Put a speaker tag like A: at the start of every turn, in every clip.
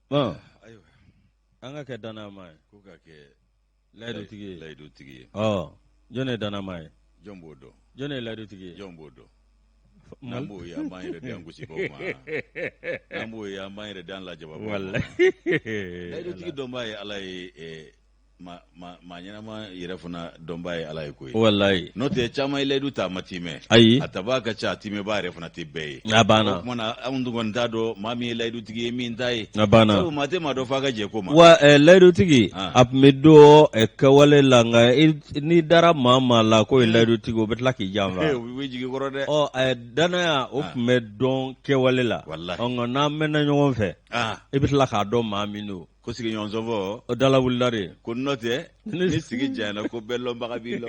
A: Ayiwa
B: an ka kɛ danama ye
A: ko ka kɛ
B: layidutigi ye
A: layidutigi ye
B: jɔn ye danama ye
A: jɔn b'o dɔn
B: jɔn ye layidutigi ye
A: jɔn b'o dɔn n'an b'o ye an b'an yɛrɛ di an gosibaw ma n'an b'o ye an b'an yɛrɛ di an lajababaw ma layidutigi dɔnbaa ye Ala ye maa ɲɛnama yɛrɛ fana dɔnbaa ye Ala ye koyi
B: wallahi
A: n'o tɛ caman ye layidu ta a ma timɛ
B: ayi
A: a tabaa ka ca a timɛbaa yɛrɛ fana tɛ bɛɛ ye
B: a banna
A: o kumana anw dun kɔni t'a dɔn maa min ye layidutigi ye min t'a ye
B: a banna
A: sabu maa tɛ maa dɔn f'a ka jɛ ko ma
B: wa layidutigi a tun bɛ dɔn kɛwale la nka n'i dara maa la ko ye layidutigi o bɛ tila k'i janfa
A: u bɛ jigin kɔrɔ dɛ
B: danaya o tun bɛ dɔn kɛwale la
A: wallahi
B: nka n'an mɛnna ɲɔgɔn fɛ i bɛ tila k'a dɔn maa min don
A: ko sigiɲɔgɔn fɔ
B: o dala wulila de
A: ko n'o tɛ ni sigi janyana ko bɛɛ lɔnbaga b'i lɔ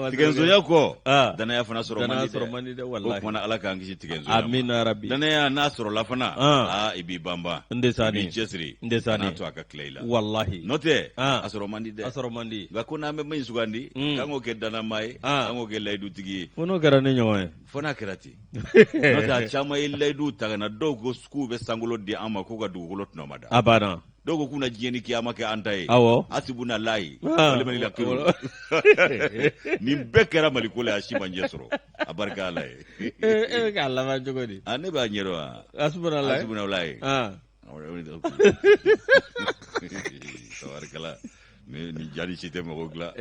A: tigɛnsoya kɔ danaya fana sɔrɔ man di dɛ o kumana Ala k'an kisi tigɛnsoya ma
B: amina rabi
A: danaya n'a sɔrɔla fana i b'i banban i b'i cɛsiri n'a to a ka tila i la
B: wallahi
A: n'o tɛ a sɔrɔ man di dɛ
B: a sɔrɔ man di
A: nka ko n'an bɛ min sugandi k'an k'o kɛ danama ye k'an k'o kɛ layidutigi ye
B: fo n'o kɛra ne ɲɔgɔn ye
A: fo n'a kɛra ten n'o tɛ a caman ye layiduw ta ka na dɔw ko k'u bɛ sankolo di an ma k'u ka dugukolo tɔnɔ ma da
B: a banna
A: dɔw ko k'u na diɲɛ ni kiyama kɛ an ta ye
B: awɔ
A: asibuna layi walimani la kiro nin bɛɛ kɛra Maliko la a si man ɲɛ sɔrɔ a barika Ala ye
B: e bɛ k'a laban cogo di
A: ne b'a ɲɛ dɔn wa
B: asibuna
A: layi tabarikala ni jari si tɛ mɔgɔ dilan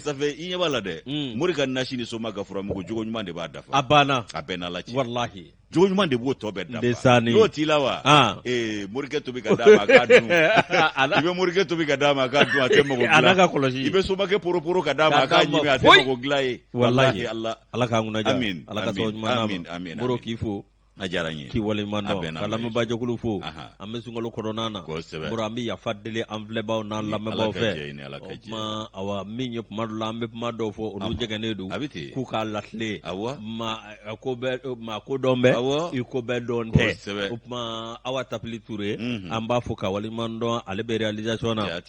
A: safe i ɲɛ b'a la dɛ mori ka nasi ni soma ka fura mugu jogo ɲuman de b'a dafa
B: a banna
A: a bɛɛ n'Ala cɛ
B: wallahi
A: jogo ɲuman de b'o tɔ bɛɛ dafa n'o t'i la wa morikɛ tobi ka d'a ma a k'a dun i bɛ morikɛ tobi ka d'a ma a k'a dun a tɛ mɔgɔ dilan
B: Ala ka kɔlɔsi
A: i bɛ somakɛ poroporo ka d'a ma a k'a ɲimi a tɛ mɔgɔ dilan ye
B: wallahi
A: Ala
B: k'an kunnaja
A: amin
B: Ala ka sɔn ɲuman na ma moro k'i fo
A: a diyara n ye
B: k'i waleɲuman dɔn ka lamɛnbaajɛkulu fo an bɛ sunkalo kɔnɔna na
A: kosɛbɛ
B: moro an bɛ yafa deli an filɛbaaw n'an lamɛnbaaw fɛ o kuma awa min ye kuma dɔ la an bɛ kuma dɔw fɔ olu jɛgɛnnen don k'u k'a latile maa ko dɔn bɛ i ko bɛɛ dɔn tɛ o kuma Awa Tapili Ture an b'a fɔ ka waleɲuman dɔn ale bɛ réalisation na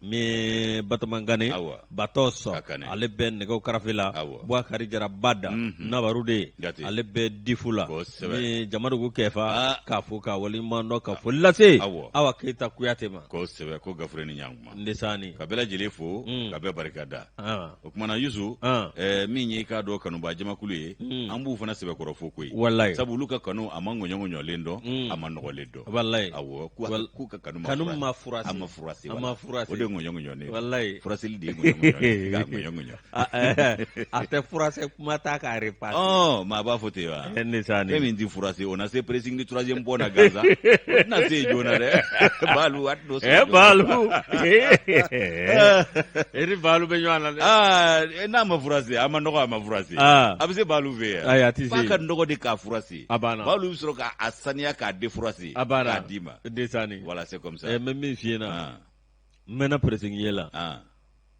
B: min Batɔma Gane Batos ale bɛ nɛgɛw karafe la Bukari Jara Bada Nabaru de ale bɛ difu la min Jamadugu Kɛfa k'a fɔ ka waleɲuman dɔn ka foli lase Awa Keyita Kuyate ma
A: kosɛbɛ ko gafure ni ɲankuma
B: ndesani
A: ka bɛɛ lajɛlen fo ka bɛɛ barika da o kumana Yusu min ye k'a dɔn kanuba jamakulu ye an b'u fana sɛbɛkɔrɔ fo koyi
B: wallahi
A: sabu olu ka kanu a ma ŋɔɲɔlen dɔn a ma nɔgɔlen dɔn
B: wallahi
A: awɔ k'u ka kanu
B: ma furasi
A: o de ŋɔɲɔnen
B: wallahi
A: furasili de ye ŋɔɲɔɲɔ k'a ŋɔɲɔɲɔ
B: a tɛ furase kuma ta k'a repasse
A: maa b'a fɔ ten wa
B: ndesani
A: fɛn min ti furase o na se pressing ni troisième bɔ na Gaza o tɛna se joona dɛ Baalu a t'o sɔrɔ
B: Baalu e ni Baalu bɛ ɲɔgɔn na dɛ
A: n'a ma furase a ma nɔgɔ a ma furase a bɛ se Baalu fɛ yan
B: ayi a tɛ se
A: f'a ka nɔgɔ de k'a furase
B: a banna
A: Baalu bɛ sɔrɔ k'a saniya k'a defurase
B: a banna
A: k'a d'i ma
B: ndesani
A: voilà c'est comme ça
B: n bɛ min f'i ɲɛna n mɛnna pressing ye la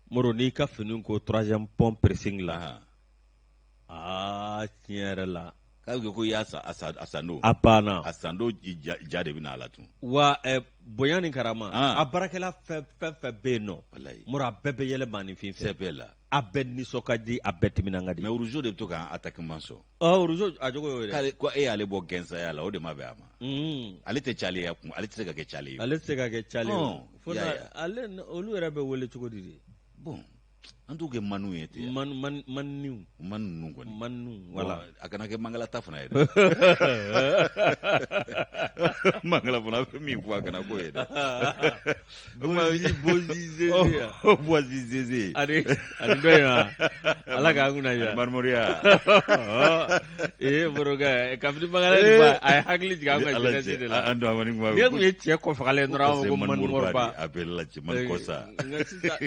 B: Moro n'i ka fini ko troisième pont pressing la tiɲɛ yɛrɛ la
A: k'a ko i y'a san
B: a banna
A: a san n'o ja de bɛ n'a la tun
B: wa bonya ni karama a baarakɛla fɛn fɛn bɛ yen nɔ Moro a bɛɛ bɛ yɛlɛ maanifin fɛ
A: bɛɛ la
B: a bɛɛ nisɔn ka di a bɛɛ timinan ka di
A: mais Rougeau de bɛ to k'an attaquement sɔn
B: Rougeau a jogo y'o ye
A: ko e y'ale bɔ gɛnsaya la o de ma bɛn a ma ale tɛ cale kun ale tɛ se ka kɛ cale ye
B: ale tɛ se ka kɛ cale ye ale olu yɛrɛ bɛ wele cogo di de
A: bon an t'u kɛ manu ye ten
B: maniw
A: ninnu kɔni
B: manu wala
A: a kana kɛ mangalata fana ye dɛ mangala fana bɛ min fɔ a kana k'o ye dɛ boisi zeze
B: ani dɔ in wa Ala k'an kunna ja
A: marmoriya
B: Morokɛ kabini mangala ni ba a ye hakili jigin an ka jeunesse de la
A: an don amani kuma
B: ne kun ye cɛ kɔfagalen dɔrɔn an ko manmorba
A: a bɛ lajɛ man kɔsa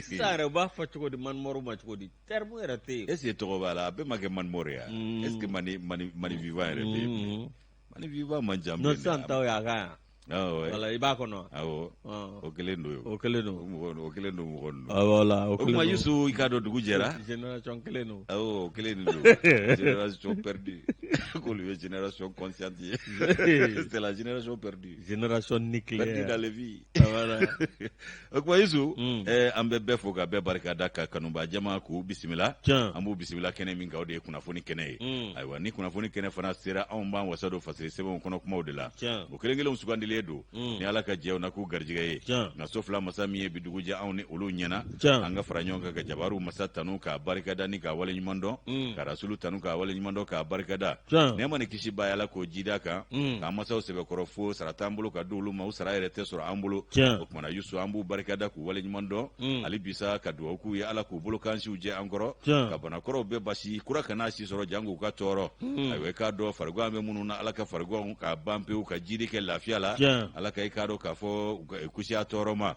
B: sisan yɛrɛ u b'a fɔ cogo di manmɔrɔ ma cogo di terme yɛrɛ tɛ yen
A: est-ce que tɔgɔ b'a la a bɛɛ ma kɛ manmɔrɔ ya est-ce que mani vivant yɛrɛ bɛ yen mani vivant man jan
B: non sisan taw y'a kan yan wala iba kono
A: awo o kelen do
B: o kelen do
A: mo gon
B: wala o kelen
A: ma yusu ikado dugu jera
B: génération kelen do
A: awo kelen do génération perdue ko le génération consciente c'est la génération perdue
B: génération nucléaire
A: perdue dans les vies
B: voilà
A: o ma yusu ambe be foga be barka daka kanumba jama ku bismillah ambu bismillah kene min gawde kuna foni kene aywa ni kuna foni kene fana sera on ban wasado fasiri sebe kono kuma odela o kelengele musugandile do ni ala ka jew na ku garjigaye na sofla masami e biduguja awni ulu nyana anga faranyonga ga jabaru masatanu ka barkada ni ka wale nyimando ka rasulu tanu ka wale nyimando ka barkada ne mane kishi bayala ko jidaka ka masaw sebe korofo saratambulu ka dulu ma usara erete sura ambulu o kuma na yusu ambu barkada ku wale nyimando ali bisa ka duwa ku ya ala ku bulu kanshi uje angoro ka bana koro be basi kura kana si soro jangu ka toro aywe ka do fargo ame mununa ala ka fargo ka bampe ka jidi ke lafiya la ala ka ikado ka fo kusiya toroma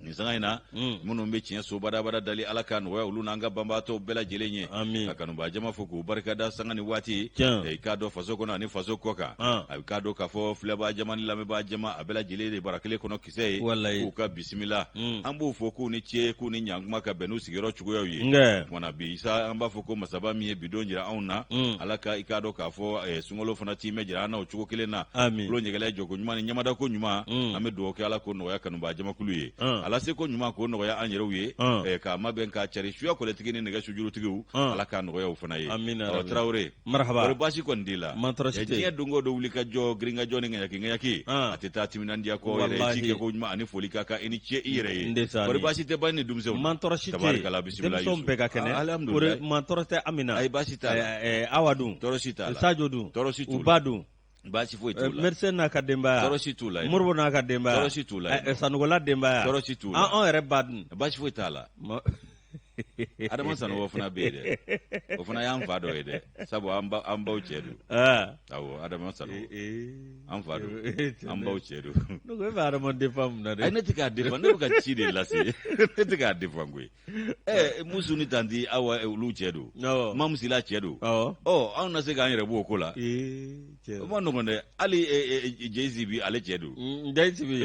A: ni sangaina munu mbe tinya so bada dali ala kan wa uluna anga bambato bela jelenye akanu ba jama fuku barkada sangani wati ikado faso kono ani faso koka ikado ka fo fleba jama ni lame ba jama abela jelele barakele kono kisei ku ka bismillah ambu foku ni tie ku ni nyangma ka benu sigero chugo yi mona bi isa amba foku masaba mi bidonjira auna ala ka ikado ka fo sungolo fana ti mejira na chugo kile na lo nyegele jogo nyuma ni nyamada ko nyuma ame do ke ala ko no ya kanu ba jama kuluye ala se ko nyuma ko no ya anyero ye ka maben ka chari shuya ko letigini ne ga sujuru tigu ala ka no ya ufana ye o traure
B: marhaba
A: ko bashi ko ndila ya dungo do wulika jo gringa jo ne ngaki ateta timinandia ko ire tike ko nyuma ani folika ka ini che ire ye ko bashi te bani dumse
B: tabarkala bismillah dem be ga kene ko mantorite amina
A: ay bashi ta
B: awadu
A: torosita
B: sajodu ubadu
A: basi foi tula
B: mercen na ka demba
A: torosi tula
B: murbo na ka demba
A: torosi tula
B: sanugola demba
A: torosi tula
B: on ere badin
A: basi foi tala adama sanu wofuna bede wofuna yam fado ede sabo amba uchedu awo adama sanu am fado amba uchedu
B: no go fara mon defam na de
A: ay netika defam ne ka chide lasi netika defam gwe musu ni tandi awa ulu chedu mam sila chedu on na se ga nyere bu okola mo no ngonde ali JCB ale chedu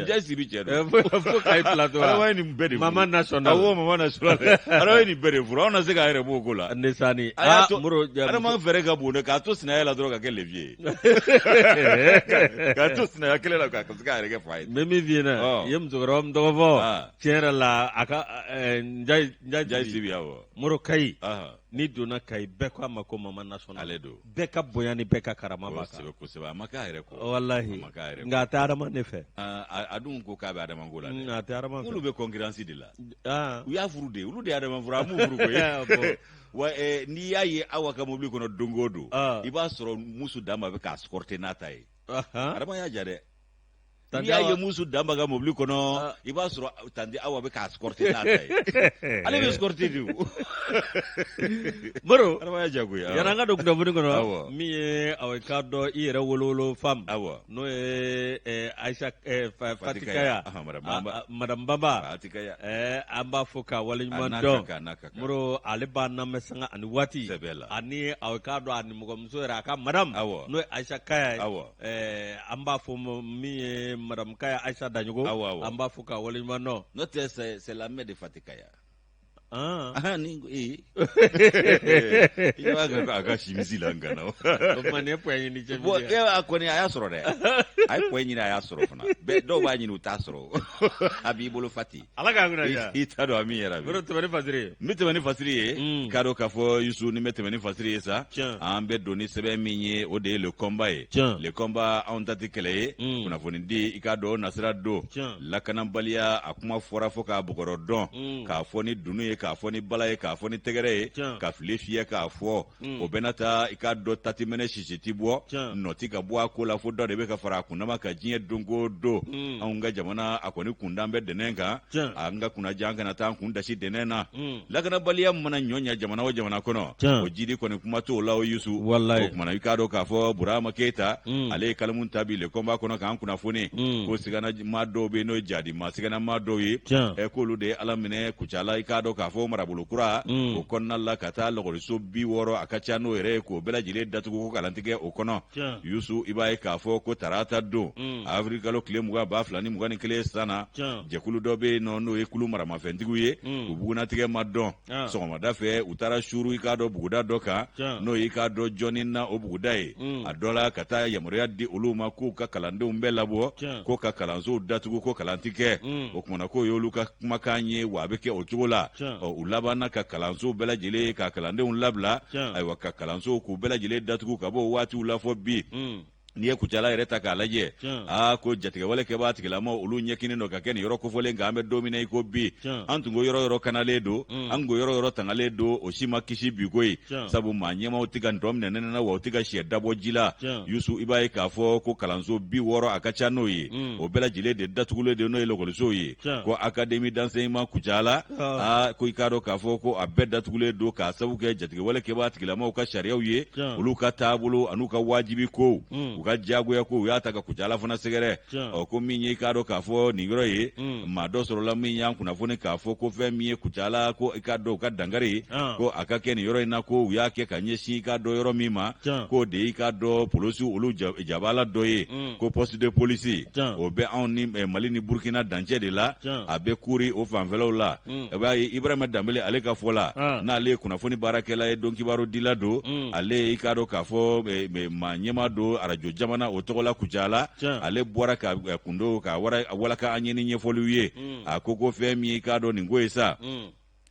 A: JCB chedu
B: fo kai plateau
A: ara ni mbede
B: mama national
A: awo mama national ara ni bere fura ona se ga yere bu okola
B: ndesani
A: muro ara man fere ga bu ne ka to sina yela droga ke levier ka to sina yakele la ka ga yere ke fight
B: memi viena yem zogrom dogo tiera la aka njai
A: sibi awo
B: muro kai ni dona kai beko amako mama national
A: aledo
B: beka boyani beka karama baka
A: ko se ba maka yere ko
B: wallahi nga tarama nefe
A: adun ko ka ba adama ngola
B: nga tarama
A: ulu be concurrence de la u ya furude ulu de adama fura mu furu ko wa ni yayi awaka mobli kono dongodo iba soro musu dama be ka escorter natai adama ya jade ni yayi musu dama ga mobli kono iba soro tandi awa be ka escorter natai ale be escorter du
B: bro
A: adama ya jago ya
B: yaranga do kuda buni kono mi awe kado ire wololo fam no Aisha Fatikaya madam baba
A: Fatikaya
B: amba foka wale nyundo muro aleba na mesanga ani wati ani awe kado ani mugomso era ka madam no Aisha Kaya amba fo mi madam Kaya Aisha Danyugo amba foka wale nyundo
A: no c'est la mère de Fatikaya ningo yaga aga shimizi langa na
B: mane pwenyi ni chemi
A: bo akoni ayasoro de ay pwenyi na ayasoro funa be do banyi nu tasoro abibolo fati
B: alaga nguna ya
A: itado ami yara
B: bro tebani fasiri
A: mitebani fasiri kado kafo yusu ni metebani fasiri sa ambe doni sebe minye ode le combat on tati kele kuna foni di ikado nasira do lakana balia akuma fora foka bukoro don ka foni dunu ka foni balaye ka foni tegere ka flefiye ka fo o benata ikado tati mene shishiti bo noti ka bo akola fo do de be ka fara kuna maka jinye dongo do anga jamana akoni kundambe denenga anga kuna janga na tan kunda shi denena lakana balia mana nyonya jamana o jamana kono o jidi koni kuma to lawo yusu o kuma na ikado ka fo burama keta ale kalmun tabi le komba kono kan kuna foni ko sigana mado be no jadi ma sigana mado yi e ko lude alamine kuchala ikado ka fɔ marabolo kura o kɔnɔna la ka taa lɔgɔliso 60 a ka ca n'o yɛrɛ k'o bɛɛ lajɛlen datugu ko kalantigɛ o kɔnɔ Yusu i b'a ye k'a fɔ ko tarata don avril kalo tile 2021 sanna jɛkulu dɔ bɛ yen n'o ye kulu maramafɛntigiw ye u bugunatigɛ ma dɔn sɔgɔmada fɛ u taara suru i k'a dɔn buguda dɔ kan n'o y'i k'a dɔn jɔnni na o buguda ye a dɔ la ka taa yamaruya di olu ma k'u ka kalandenw bɛɛ labɔ ko ka kalansow datugu ko kalan ti kɛ o kumana k'o y'olu ka kumakan ye wa a bɛ kɛ o cogo la u labanna ka kalansow bɛɛ lajɛlen ka kalandenw labila ayiwa ka kalansow k'u bɛɛ lajɛlen datugu ka bɔ o waatiw la fɔ bi n'i ye Kucala yɛrɛ ta k'a lajɛ ko jatigɛwale kɛbaa tigilama olu ɲɛkinen don ka kɛ nin yɔrɔ kofɔlen nka an bɛ don min na i ko bi an tun ko yɔrɔ yɔrɔ kanalen don an ko yɔrɔ yɔrɔ tangalen don o si ma kisi bi ko ye sabu maa ɲɛmaw tɛ ka ntɔn minɛ nɛnɛ na wa u tɛ ka sɛ dabɔ ji la Yusu i b'a ye k'a fɔ ko kalanso 60 a ka ca n'o ye o bɛɛ lajɛlen de datugulen de n'o ye lɔgɔlisow ye ko Académie d'enseignement Kucala ko i k'a dɔn k'a fɔ ko a bɛɛ datugulen don k'a sabu kɛ jatigɛwale kɛbaa tigilamaw ka sariyaw ye olu ka taabolo an'u ka wajibi ko u ka diyagoya ko u y'a ta ka Kucala fana sɛgɛrɛ ko min ye i k'a dɔn k'a fɔ nin yɔrɔ ye maa dɔ sɔrɔla min y'an kunnafoni k'a fɔ ko fɛn min ye Kucala ko i k'a dɔn u ka dankari ko a ka kɛ nin yɔrɔ in na ko u y'a kɛ ka ɲɛsin i k'a dɔn yɔrɔ min ma ko de i k'a dɔn polisiw olu jabala dɔ ye ko poste de police o bɛ anw ni Mali ni Burkina dancɛ de la a bɛ kuri o fanfɛlaw la i b'a ye Ibrahima Danbele ale ka fɔ la n'ale ye kunnafoni baarakɛla ye don kibaru dila don ale i k'a dɔn k'a fɔ maa ɲɛma don arajo jamana o tɔgɔ la Kucala ale bɔra ka kundo ka walaka an ye ni ɲɛfɔliw ye a ko fɛn min ye k'a dɔn nin ko ye sa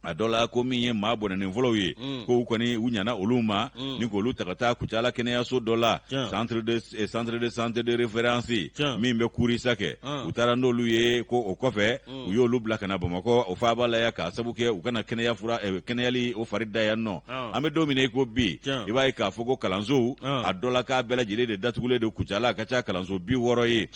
A: a dɔ la ko min ye maa bɔnɛnen fɔlɔw ye ko u kɔni u ɲana olu ma ni k'olu ta ka taa Kucala kɛnɛyaso dɔ la centre de santé de référence min bɛ Kurisa kɛ u taara n'olu ye ko o kɔfɛ u y'olu bila ka na Bamakɔ o faaba la ya k'a sabu kɛ u kana kɛnɛyali o fari da yan nɔ an bɛ don min na i ko bi i b'a ye k'a fɔ ko kalansow a dɔ la k'a bɛɛ lajɛlen de datugulen don Kucala a ka ca kalanso 60 ye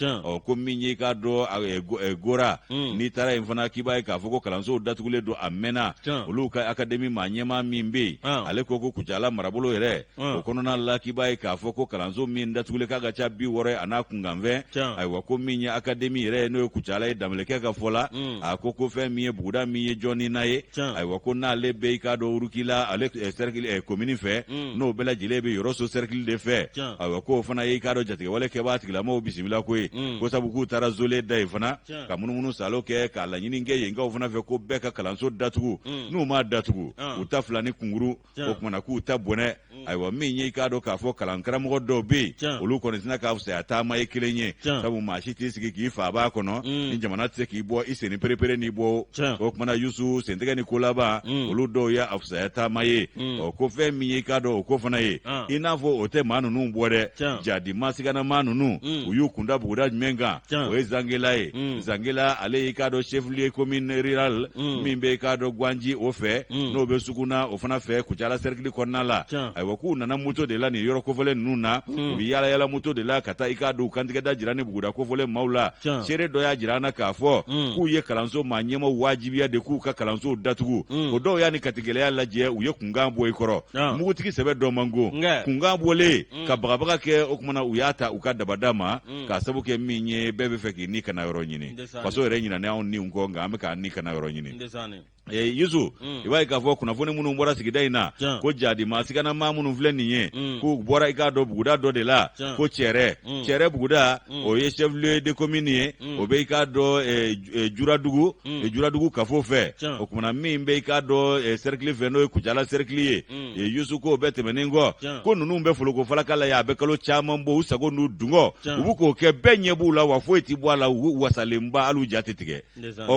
A: ko min ye k'a dɔn Gora n'i taara yen fana k'i b'a ye k'a fɔ ko kalansow datugulen don a mɛnna olu ka Académie maa ɲɛmaa min bɛ yen ale ko Kucala marabolo yɛrɛ o kɔnɔna la k'i b'a ye k'a fɔ ko kalanso min datugulen k'a ka ca 60 a n'a kunkanfɛn ayiwa ko min ye Académie yɛrɛ n'o ye Kucala ye Danbelekɛ ka fɔ la a ko fɛn min ye buguda min ye jɔnni na ye ayiwa ko n'ale bɛ i k'a dɔn Urukila ale cercle commune fɛ n'o bɛɛ lajɛlen bɛ Yɔrɔso cercle de fɛ ayiwa ko o fana ye i k'a dɔn jatigɛwale kɛbaa tigilamaw bisimila ko ye ko sabu k'u taara Zole da yen fana ka munumunu salo kɛ k'a laɲini kɛ yenkaw fana fɛ ko bɛɛ ka kalanso datugu n'u m'a datugu u ta fila ni kunkuru o kumana k'u ta bɔnɛ ayiwa min ye i k'a dɔn k'a fɔ kalankaramɔgɔ dɔw bɛ yen olu kɔni tɛna k'a fisaya taama ye kelen ye sabu maa si t'i sigi k'i fa b'a kɔnɔ ni jamana tɛ se k'i bɔ i senni perepere n'i bɔ o kumana Yusu sentɛgɛ ni ko laban olu dɔw y'a fisaya taama ye ko fɛn min ye i k'a dɔn o ko fana ye i n'a fɔ o tɛ maa ninnu bɔ dɛ jadi masigana maa ninnu u y'u kunda buguda jumɛn kan o ye Zangela ye Zangela ale y'i k'a dɔn chef-lieu commune rural min bɛ i k'a dɔn Gwanji o fɛ n'o bɛ Suguna o fana fɛ Kucala cercle kɔnɔna la ayiwa k'u nana moto de la nin yɔrɔ kofɔlen ninnu na u bɛ yaala yaala moto de la ka taa i k'a dɔn u kantigɛ da jira ni buguda kofɔlen maaw la seere dɔ y'a jira an na k'a fɔ k'u ye kalanso maa ɲɛmaw wajibiya de k'u ka kalansow datugu o dɔw y'a ni katigɛlɛya lajɛ u ye kunkan bɔ i kɔrɔ mugutigi sɛbɛ dɔ man go kunkan bɔlen ka bagabaga kɛ o kumana u y'a ta u ka dabada ma k'a sabu kɛ min ye bɛɛ bɛ fɛ k'i ni kana yɔrɔ ɲini faso yɛrɛ ɲinana anw ni kɔ nka an bɛ k'an ni kana yɔrɔ ɲini Yusu i b'a ye k'a fɔ kunnafoni minnu bɔra sigida in na ko jadi maasigana maa minnu filɛ nin ye k'u bɔra i k'a dɔn buguda dɔ de la ko Cɛrɛ buguda o ye chef-lieu de commune ye o bɛ i k'a dɔn Juradugu kafo fɛ o kumana min bɛ i k'a dɔn cercle fɛ n'o ye Kucala cercle ye Yusu k'o bɛɛ tɛmɛnen kɔ ko ninnu bɛ foloko falaka la ye a bɛ kalo caman bɔ u sago n'u dungɔ u bɛ k'o kɛ bɛɛ ɲɛ b'u la wa foyi tɛ bɔ a la u wasalenba hali u ja tɛ tigɛ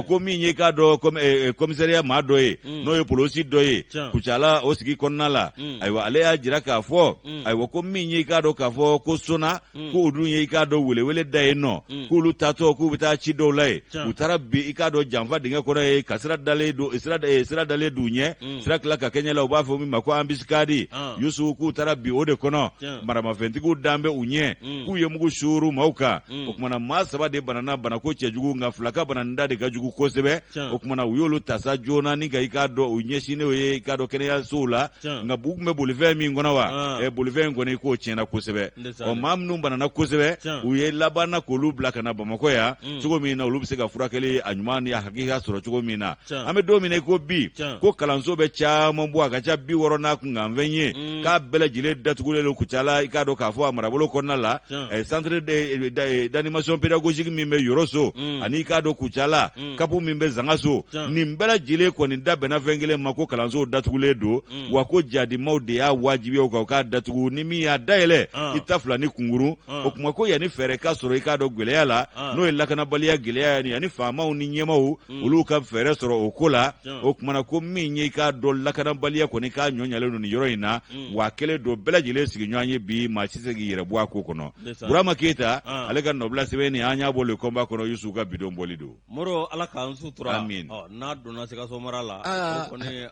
A: ko min ye i k'a dɔn commissariat maa dɔ ye n'o ye polisi dɔ ye Kucala o sigi kɔnɔna la ayiwa ale y'a jira k'a fɔ ayiwa ko min ye i k'a dɔn k'a fɔ ko Sona ko o dun ye i k'a dɔn welewele da yen nɔ k'olu taatɔ k'u bɛ taa ci dɔw la ye u taara bi i k'a dɔn janfa dingɛ kɔrɔ ye ka sira dalen d'u ɲɛ sira tila ka kɛɲɛ la u b'a fɔ min ma ko ambisikadi Yusu k'u taara bi o de kɔnɔ maramafɛntigiw dan bɛ u ɲɛ k'u ye mugu suuru maaw kan o kumana maa 3 de banana banako cɛjugu nka 2 ka bananda de ka jugu kosɛbɛ o kumana u y'olu tasa joona ni ka i k'a dɔn u ɲɛsinnen ye i k'a dɔn kɛnɛyasow la nka u tun bɛ bolifɛn min kɔnɔ wa bolifɛn in kɔni k'o tiɲɛna kosɛbɛ maa minnu banana kosɛbɛ u ye labanna k'olu bila ka na Bamakɔ yan cogo min na olu bɛ se ka furakɛli a ɲuman ni a hakilila sɔrɔ cogo min na an bɛ don min na i ko bi ko kalanso bɛ caman bɔ a ka ca 60 n'a kunkanfɛn ye k'a bɛɛ lajɛlen datugulen don Kucala i k'a dɔn k'a fɔ a marabolo kɔnɔna la centre d'animation pédagogique min bɛ Yoroso ani i k'a dɔn Kucala kapu min bɛ Zangaso nin bɛɛ lajɛlen kɔni da bɛnna fɛn kelen ma ko kalanso datugulen don wa ko jadimaw de y'a wajibiya u kan u k'a datugu ni min y'a dayɛlɛ i ta fila ni kunguru o kuma ko yanni fɛɛrɛ ka sɔrɔ i k'a dɔn gɛlɛya la n'o ye lakanabaliya gɛlɛya ye yanni faamaw ni ɲɛmaw olu ka fɛɛrɛ sɔrɔ o ko la o kumana ko min ye i k'a dɔn lakanabaliya kɔni k'a ɲɔɲalen don nin yɔrɔ in na wa kelen don bɛɛ lajɛlen sigiɲɔgɔn ye bi maa si se k'i yɛrɛ bɔ a ko kɔnɔ Burama Keyita ale ka nɔbila sɛbɛn nin an y'a bɔ le combat kɔnɔ Yusu ka bidon bɔli don
B: Moro ala k'an sutura
A: amin
B: n'a donna Sikaso mara la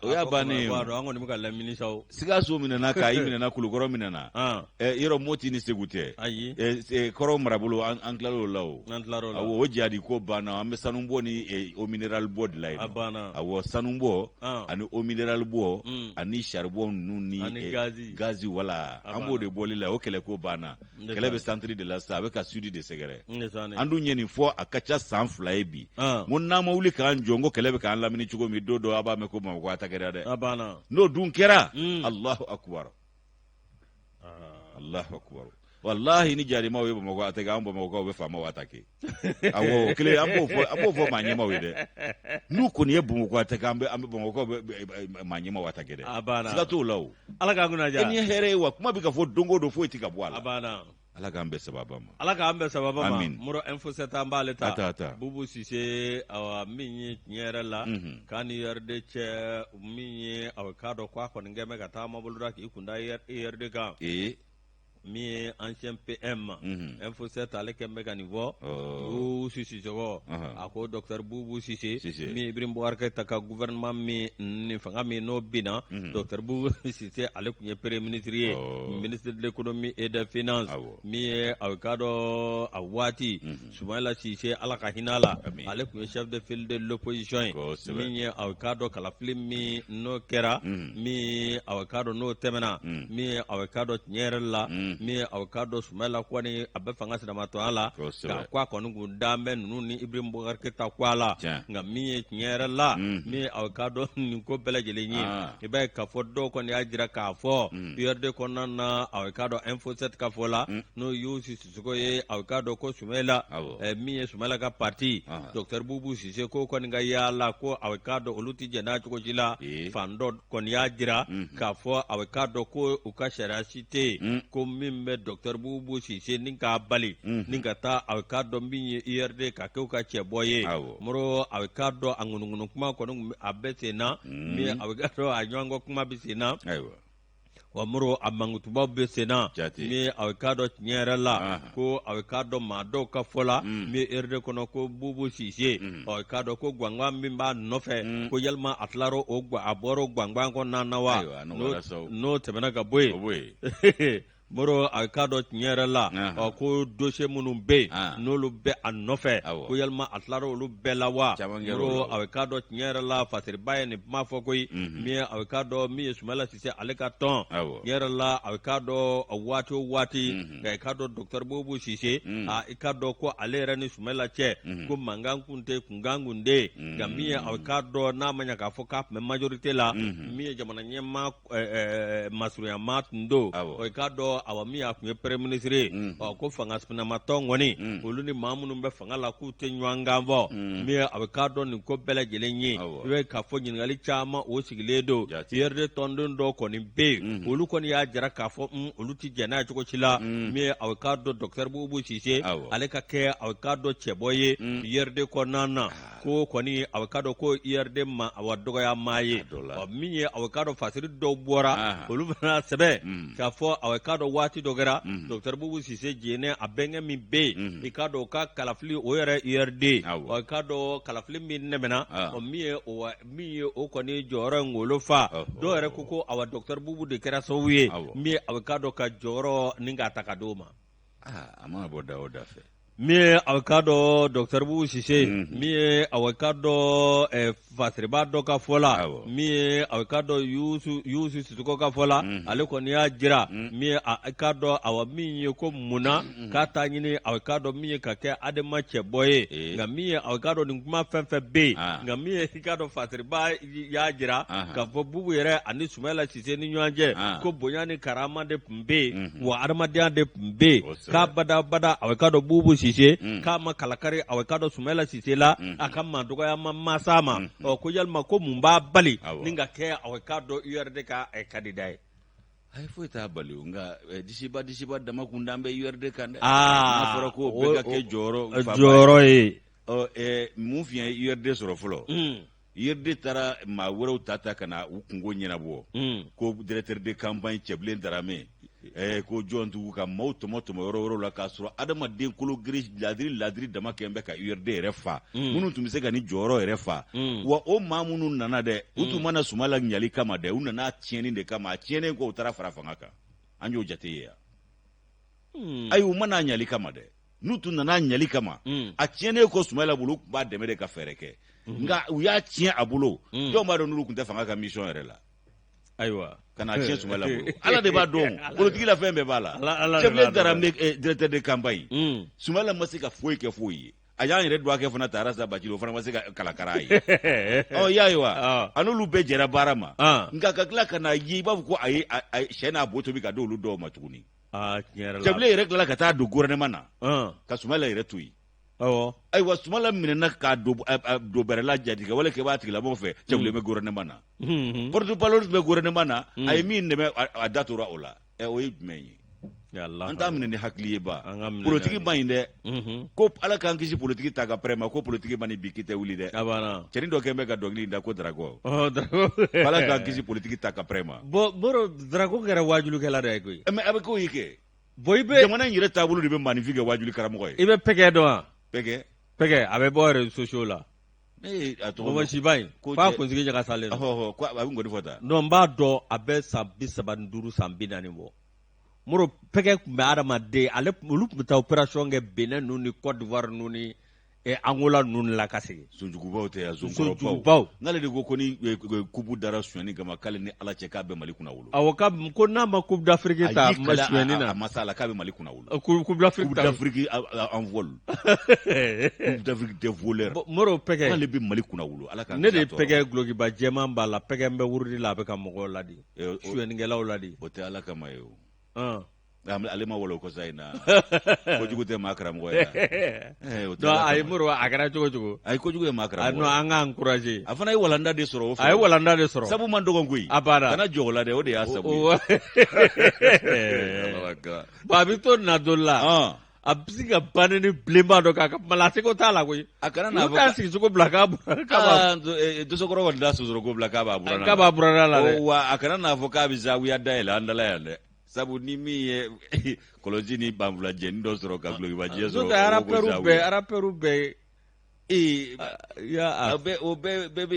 A: o y'a bannen
B: an kɔni bɛ ka lamini sa
A: Sikaso minɛna Kayi minɛna Kulukɔrɔ minɛna yɔrɔ Moti ni Segu tɛ
B: ayi
A: kɔrɔ marabolo an tilal'o la o o jadi ko banna an bɛ sanu bɔ ni o mineral bɔ de la yen awɔ sanu bɔ ani o mineral bɔ ani charbon ninnu ni gazi wala an b'o de bɔli la o kɛlɛ ko banna kɛlɛ bɛ centre de la sisan a bɛ ka sud de sɛgɛrɛ an dun ye nin fɔ a ka ca san 2 ye bi mun n'an ma wuli k'an jɔ n ko kɛlɛ bɛ k'an lamini cogo min don dɔ a b'a mɛn ko Bamakɔ a ta kɛra dɛ n'o dun kɛra Allahu akbar Allahu akbar wallahi ni jarimaw ye Bamakɔ a ta kɛ an Bamakɔkaw bɛ faamaw attaquer awɔ kelen an b'o fɔ maa ɲɛmaw ye dɛ n'u kɔni ye Bamakɔ a ta kɛ an bɛ Bamakɔkaw bɛ maa ɲɛmaw attaquer dɛ siga t'o la o
B: ala k'an kunna diya
A: nin ye hɛrɛ ye wa kuma bɛ ka fɔ don o don foyi tɛ ka bɔ a la ala k'an bɛn sababa ma
B: ala k'an bɛn sababa ma
A: amin
B: Moro info 7 an b'ale ta Bubu Sise awa min ye tiɲɛ yɛrɛ la k'a ni IRD cɛ min ye aw k'a dɔn k'a kɔni kɛ mɛ ka taa mobili da k'i kunda IRD kan min ye ancien PM info 7 ale kɛ bɛ ka nin fɔ Bubu Sise sɔgɔ a ko docteur Bubu Sise min Ibrahim Boubacar Keïta ka gouvernement min ni fanga min n'o binna docteur Bubu Sise ale tun ye premier ministre ye ministre de l'économie et des finances min ye aw ka dɔn a waati Soumaïla Cissé ala ka hinɛ la ale tun ye chef de file de l'opposition ye min ye aw ka dɔn kalafili min n'o kɛra min aw ka dɔn n'o tɛmɛna min ye aw ka dɔn tiɲɛ yɛrɛ la min aw ka dɔn Soumaïla kɔni a bɛ fanga siramatɔya la k'a ko a kɔni kun dan bɛ ninnu ni Ibrahim Boubacar Keïta ko a la nka min ye tiɲɛ yɛrɛ la min aw ka dɔn nin ko bɛɛ lajɛlen ye i b'a ye k'a fɔ dɔw kɔni y'a jira k'a fɔ URD kɔnɔna na aw ka dɔn info 7 ka fɔ la n'o Yusu Sisoko ye aw ka dɔn ko Soumaïla min ye Soumaïla ka parti docteur Bubu Sise ko kɔni ka yaala ko aw ka dɔn olu tɛ jɛn n'a cogo si la fan dɔ kɔni y'a jira k'a fɔ aw ka dɔn ko u ka sariya si tɛ yen ko min bɛ docteur Bubu Sise ni k'a bali ni ka taa aw ka dɔn min ye IRD ka kɛ u ka cɛbɔ ye Moro aw ka dɔn a ŋunuŋunu kuma kɔni a bɛ sen na min aw ka dɔn a ɲɔgɔn kuma bɛ sen na wa Moro a mankutubaw bɛ sen na min aw ka dɔn tiɲɛ yɛrɛ la ko aw ka dɔn maa dɔw ka fɔ la min IRD kɔnɔ ko Bubu Sise aw ka dɔn ko guanguan min b'a nɔfɛ ko yalima a tilara o a bɔra o guanguan kɔnɔna na wa n'o tɛmɛna ka bɔ yen Moro a ka dɔn tiɲɛ yɛrɛ la ko dossier minnu bɛ yen n'olu bɛ a nɔfɛ ko yalima a tilara olu bɛɛ la wa Moro a ka dɔn tiɲɛ yɛrɛ la fasiriba ye nin kuma fɔ koyi min a ka dɔn min ye Soumaïla Cissé ale ka tɔn tiɲɛ yɛrɛ la a ka dɔn waati o waati nka i ka dɔn docteur Bubu Sise i ka dɔn ko ale yɛrɛ ni Soumaïla cɛ ko mankan kun tɛ kunkan kun tɛ nka min ye a ka dɔn n'a ma ɲɛ k'a fɔ k'a tun bɛ majorité la min ye jamana ɲɛmaa masurunyama tun don i ka dɔn awa min a tun ye premier ministre ye ko fanga sinamatɔn kɔni olu ni maa minnu bɛ fanga la k'u tɛ ɲɔgɔn kan fɔ min a bɛ k'a dɔn nin ko bɛɛ lajɛlen ye i bɛ k'a fɔ ɲininkali caman o sigilen don IRD tɔnden dɔw kɔni bɛ yen olu kɔni y'a jira k'a fɔ olu tɛ jɛn n'a ye cogo si la min a bɛ k'a dɔn docteur Bubu Sise ale ka kɛ a bɛ k'a dɔn cɛbɔ ye IRD kɔnɔna na ko kɔni a bɛ k'a dɔn ko IRD ma a wa dɔgɔya maa ye min ye a bɛ k'a dɔn fasiri dɔw bɔra olu fana sɛbɛn k'a fɔ a bɛ k'a dɔn waati dɔ kɛra docteur Bubu Sise jɛnɛ a bɛnkɛ min bɛ yen i k'a dɔn o ka kalafili o yɛrɛ IRD i k'a dɔn kalafili min nɛmɛna min ye o kɔni jɔyɔrɔ in ngolo fa dɔw yɛrɛ ko awa docteur Bubu de kɛra sababu ye min a bɛ k'a dɔn ka jɔyɔrɔ ni k'a ta ka d'o ma
A: a mana bɔ da o da fɛ
B: min ye a bɛ k'a dɔn docteur Bubu Sise min ye a bɛ k'a dɔn fasiriba dɔ ka fɔ la min ye a ka dɔn Yusu Sisoko ka fɔ la ale kɔni y'a jira min ye a ka dɔn awa min ye ko munna k'a t'a ɲini a ka dɔn min ye ka kɛ adama cɛbɔ ye nka min ye a ka dɔn nin kuma fɛn fɛn bɛ yen nka min ye i ka dɔn fasiriba y'a jira k'a fɔ Bubu yɛrɛ ani Sumayila Sise ni ɲɔgɔn cɛ ko bonya ni karama de tun bɛ yen wa adamadenya de tun bɛ yen k'a bada a ka dɔn Bubu Sise k'a ma kalakari a ka dɔn Sumayila Sise la a ka mandɔgɔya ma masa ma ko yalima ko mun b'a bali ni ka kɛ a ka dɔn URD ka kandida ye.
A: Ayi foyi t'a bali nka disiba dama kun d'an bɛ URD kan dɛ. N'a fɔra ko bɛɛ ka kɛ
B: jɔyɔrɔ ye.
A: Mun fi ye URD sɔrɔ fɔlɔ. URD taara maa wɛrɛw ta ka na u kungo ɲɛnabɔ. Ko directeur de campagne Cɛbilen Darame. Ko jɔn tugu ka maaw tɔmɔ yɔrɔ la k'a sɔrɔ adamaden kolo giri ladiri dama kɛn bɛ ka URD yɛrɛ fa minnu tun bɛ se ka ni jɔyɔrɔ yɛrɛ fa wa o maa minnu nana dɛ u tun mana Sumayila ɲali kama dɛ u nana tiɲɛni de kama a tiɲɛnen ko u taara fara fanga kan an y'o jate ye yan ayi u mana ɲali kama dɛ n'u tun nana ɲali kama a tiɲɛnen ko Sumayila bolo u tun b'a dɛmɛ de ka fɛɛrɛ kɛ nka u y'a tiɲɛ a bolo jɔn b'a dɔn n'olu tun tɛ fanga ka mission yɛrɛ la
B: ayiwa
A: kana tiɲɛ Sumayila bolo ala de b'a dɔn politique la fɛn bɛɛ b'a la Cɛbilen Darame directeur de campagne Sumayila ma se ka foyi kɛ foyi ye a y'an yɛrɛ dɔgɔkɛ fana ta Arasa Bacili o fana ma se ka kalakara ye y'a ye wa a n'olu bɛɛ jɛra baara ma nka ka tila ka na ye i b'a fɔ ko a ye sɛ n'a bo tobi ka di olu dɔw ma tuguni Cɛbilen yɛrɛ tilala ka taa don gouvernement na ka Sumayila yɛrɛ to yen ayiwa Sumayila minɛna k'a don bɛrɛla jatigɛ wale kɛ b'a tigilamɔgɔ fɛ Cɛbilen bɛ gouvernement na porte-parole bɛ gouvernement na a ye min dɛmɛ a da tora o la o ye jumɛn ye an t'a minɛ ni hakili ye ba politique ma ɲi dɛ ko ala k'an kisi politique ta ka pɛrɛ ma ko politique ma ni bi kitɛ wuli dɛ cɛnin dɔ kɛn bɛ ka dɔnkili da ko Drago ala k'an kisi politique ta ka pɛrɛ ma
B: boro Drago kɛra wajulikɛla dɛ koyi
A: mais a bɛ k'o ye kɛ jamana in yɛrɛ taabolo de bɛ maanifin kɛ wajuli karamɔgɔ ye
B: i bɛ pɛkɛ dɔn wa
A: pɛkɛ
B: a bɛ bɔ réseaux sociaux la Mɔgɔsiba in f'a kunsigi ɲagasalen
A: a bɛ nkɔni fɔ ta
B: non n b'a dɔn a bɛ san 35 san 40 bɔ Moro pɛkɛ tun bɛ adamaden olu tun bɛ taa opération kɛ Benin ninnu ni Côte d'Ivoire ninnu ni Angola ninnu la ka segin
A: Sunjugubaw tɛ yan Zonkɔrɔbaw n'ale de ko ni kubu dara suɲɛni kama k'ale ni ala cɛ k'a bɛ Mali kunna wolo
B: awɔ ko n'a ma Coupe d'Afrique ta suɲɛni na
A: a ma s'a la k'a bɛ Mali kunna wolo
B: Coupe
A: d'Afrique en vol Coupe d'Afrique des voleurs
B: Moro pɛkɛ
A: k'ale bɛ Mali kunna wolo ala k'an
B: ne de pɛkɛ gulokiba jɛman b'a la pɛkɛ n bɛ wurudi la a bɛ ka mɔgɔw ladi suɲɛnikɛlaw ladi
A: o tɛ ala kama ye o ale ma wolo ko sa in na kojugu tɛ maa karamɔgɔ ye
B: donc a ye Moro a kɛra cogo
A: a ye kojugu ye maa karamɔgɔ
B: non an ka encourager
A: a fana ye walanda de sɔrɔ o fɛ
B: a ye walanda de sɔrɔ
A: sabu man dɔgɔn koyi
B: a banna
A: kana jɔ o la dɛ o de y'a sabu
B: bon a bɛ to na dɔ la a bɛ se ka banni ni bilenba dɔ k'a ka malasego t'a la koyi
A: a kana n'a fɔ
B: k'a sigi cogo bila k'a
A: dosokɔrɔ kɔni t'a sosoro ko bila k'a b'a
B: burana la dɛ
A: wa a kana n'a fɔ k'a bɛ zawiya dayɛlɛ an dala yan dɛ sabu ni min ye kɔlɔsi ni banfulajɛni dɔ sɔrɔ ka gulokibajɛ sɔrɔ
B: rapɛru bɛɛ
A: o bɛɛ bɛ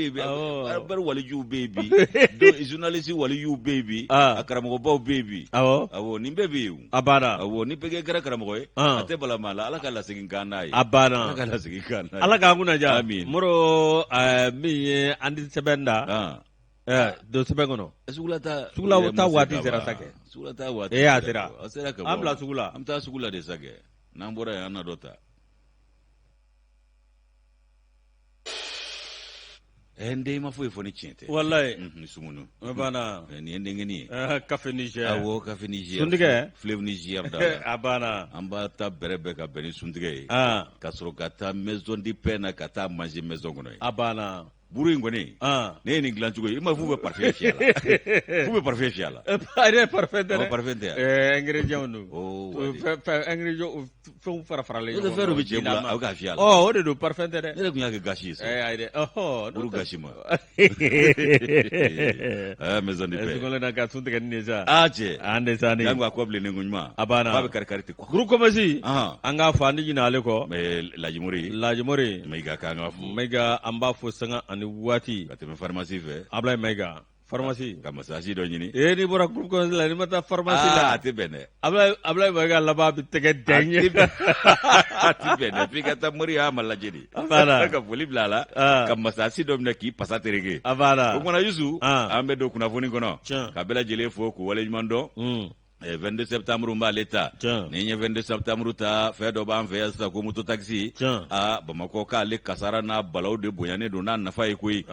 A: yen bari walijuw bɛ yen bi journaliste walijuw bɛ yen bi a karamɔgɔbaw bɛ yen bi awɔ nin bɛɛ bɛ yen
B: a banna
A: awɔ ni bɛɛ kɛra karamɔgɔ ye a tɛ bala maa la ala ka lasegin kan n'a ye
B: a banna
A: ala ka lasegin kan n'a ye
B: ala k'an kunna diya Moro min ye an di sɛbɛn da don sɛbɛn kɔnɔ sugula taa waati sera sa kɛ
A: sugula taa waati
B: a sera
A: ka bɔ
B: an bila sugu la
A: an bɛ taa sugu la de sa kɛ n'an bɔra yan an na dɔ ta n den ma foyi fɔ ni tiɲɛ tɛ
B: walayi
A: sumunu
B: banna
A: nin ye n denkɛnin ye
B: café Niger
A: awɔ café Niger
B: suntigɛ
A: fleuve Niger da
B: a banna
A: an b'a ta bɛrɛ bɛɛ ka bɛn ni suntigɛ ye ka sɔrɔ ka taa maison de paix na ka taa manger maison kɔnɔ ye
B: a banna
A: buru in kɔni ne ye nin dilan cogo ye i ma f'u bɛ parfum fiyɛ la f'u bɛ parfum fiyɛ la
B: a yɛrɛ parfum tɛ dɛ
A: parfum tɛ
B: ingrédients don ingrédients fɛnw farafaralen
A: ɲɔgɔn fɛn dɔ bɛ cɛ bolo a bɛ k'a fiyɛ la
B: o de don parfum tɛ dɛ
A: ne de tun y'a kɛ gasi ye sa
B: ayi dɛ
A: buru gasi ma maison de paix
B: sugɔlɔ na ka sun tigɛ ni sa
A: cɛ
B: an de sa ni
A: yan ko a kɔ bilen ne ko ɲuman
B: a banna
A: k'a bɛ kari kari ten
B: groupe commerce an k'a fɔ an di ɲinɛ ale kɔ
A: Lajimori Mayiga k'an ka fɔ
B: Mayiga an b'a fɔ sanga ani waati
A: ka tɛmɛ pharmacie fɛ
B: Ablaye Mayiga pharmacie
A: ka massage dɔ ɲini
B: ni bɔra groupe kɔnɔ la ni ma taa pharmacie la
A: a tɛ bɛn dɛ
B: Ablaye bɛ ka laban bi tɛgɛ dɛɲɛ
A: a tɛ bɛn dɛ f'i ka taa Moriya ma lajɛ de ka foli bila a la ka massage dɔ minɛ k'i pasa tereke o kumana Yusu an bɛ don kunnafoni kɔnɔ ka bɛɛ lajɛlen fo k'u waleɲuman dɔn 22 septembre b'ale ta ni ye 22 septembre ta fɛn dɔ b'an fɛ yan sisan ko moto taxi Bamakɔ k'ale kasara n'a balaw de bonyanen don n'a nafa ye koyi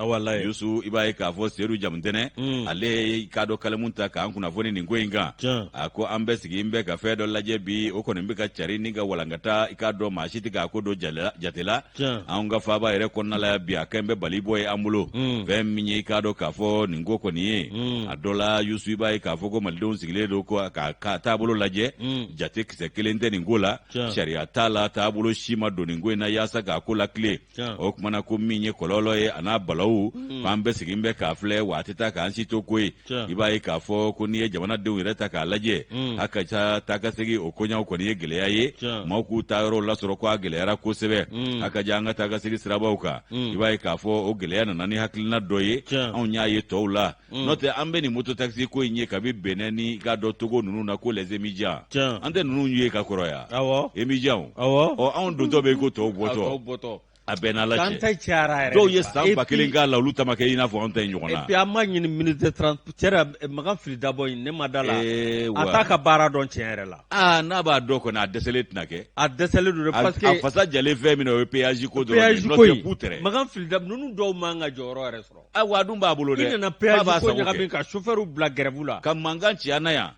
A: Yusu i b'a ye k'a fɔ Seydou Jamutɛnɛ ale k'a dɔ kalamu ta k'an kunnafoni nin ko in kan a ko an bɛ sigi bɛ ka fɛn dɔ lajɛ bi o kɔni bɛ ka cari ni ka walankata i k'a dɔn maa si tɛ k'a ko dɔ jatela anw ka faaba yɛrɛ kɔnɔna la bi a kɛn bɛ bali bɔ ye an bolo fɛn min ye i k'a dɔn k'a fɔ nin ko kɔni ye a dɔ la Yusu i b'a ye k'a fɔ ko malidenw sigilen don ko ka taabolo lajɛ jate kisɛ kelen tɛ nin ko la sariya t'a la taabolo si ma don nin ko in na yaasa k'a ko la tile o kumana ko min ye kɔlɔlɔ ye a n'a balawu k'an bɛ sigi bɛ k'a filɛ wa a tɛ taa k'an si to ko ye i b'a ye k'a fɔ ko n'i ye jamanadenw yɛrɛ ta k'a lajɛ a ka ca taa ka segin o koɲaw kɔni ye gɛlɛya ye maaw k'u taa yɔrɔ lasɔrɔ ko a gɛlɛyara kosɛbɛ a ka ja an ka taa ka segin sirabaw kan i b'a ye k'a fɔ o gɛlɛya nana ni hakilina dɔ ye anw y'a ye tɔw la n'o tɛ an bɛ nin moto taxi ko in ye kabi Benin ni k'a dɔ Togo ninnu na ko les émigrants an tɛ ninnu ye ka kɔrɔ yan émigrants anw dontɔ bɛ ko tɔw bɔtɔ a bɛɛ n'a la cɛ dɔw ye san 1000 k'a la olu ta ma kɛ i n'a fɔ anw ta in ɲɔgɔn na
B: et puis an ma ɲini ministre de transport cɛ Makan fili dabɔ in ne ma da la a t'a ka baara dɔn tiɲɛ yɛrɛ la
A: n'a b'a dɔn kɔni a dɛsɛlen tɛna kɛ
B: a dɛsɛlen don parce que
A: a fasa jalen fɛn min na o ye péage ko dɔrɔn
B: Makan fili dabɔ ninnu dɔw man ka jɔyɔrɔ yɛrɛ sɔrɔ
A: wa dun b'a bolo dɛ
B: i nana péage ko ɲagami ka chauffeur bila grève la
A: ka mankan ci an na yan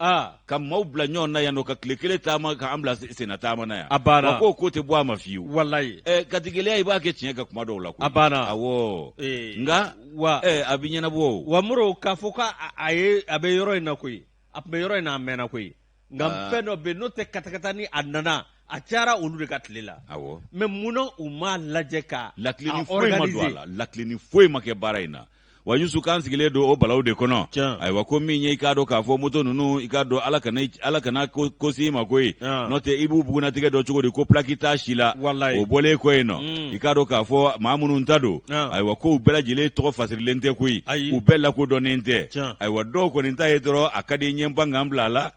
A: ka maaw bila ɲɔgɔn na yan ka tile kelen taama ka an bila senna taama na yan
B: a banna
A: wa k'o ko tɛ bɔ a ma fiyewu
B: walayi
A: katigɛlɛya i b'a kɛ tiɲɛ ka kuma dɔw la
B: a banna
A: awɔ nka a bɛ ɲɛnabɔ
B: wa Moro k'a fɔ a bɛ yɔrɔ in na koyi a tun bɛ yɔrɔ in na a mɛnna koyi nka fɛn dɔ bɛ yen n'o tɛ katakata ni a nana a cayara olu de ka tile la mɛ munna u m'a lajɛ ka
A: lakileni foyi ma don a la lakileni foyi ma kɛ baara in na wa Yusu kan sigilen don o balaw de kɔnɔ ayiwa ko min ye i k'a dɔn k'a fɔ moto ninnu i k'a dɔn ala kana ko se i ma koyi n'o tɛ i b'u bugunatigɛ dɔ cogo di ko plaki t'a si la o bɔlen kɔ yen nɔ i k'a dɔn k'a fɔ maa minnu ta don ayiwa ko u bɛɛ lajɛlen tɔgɔ fasirilen tɛ koyi u bɛɛ lakodɔnnen tɛ ayiwa dɔw kɔni ta ye dɔrɔn a ka di n ye n pan k'an bila a la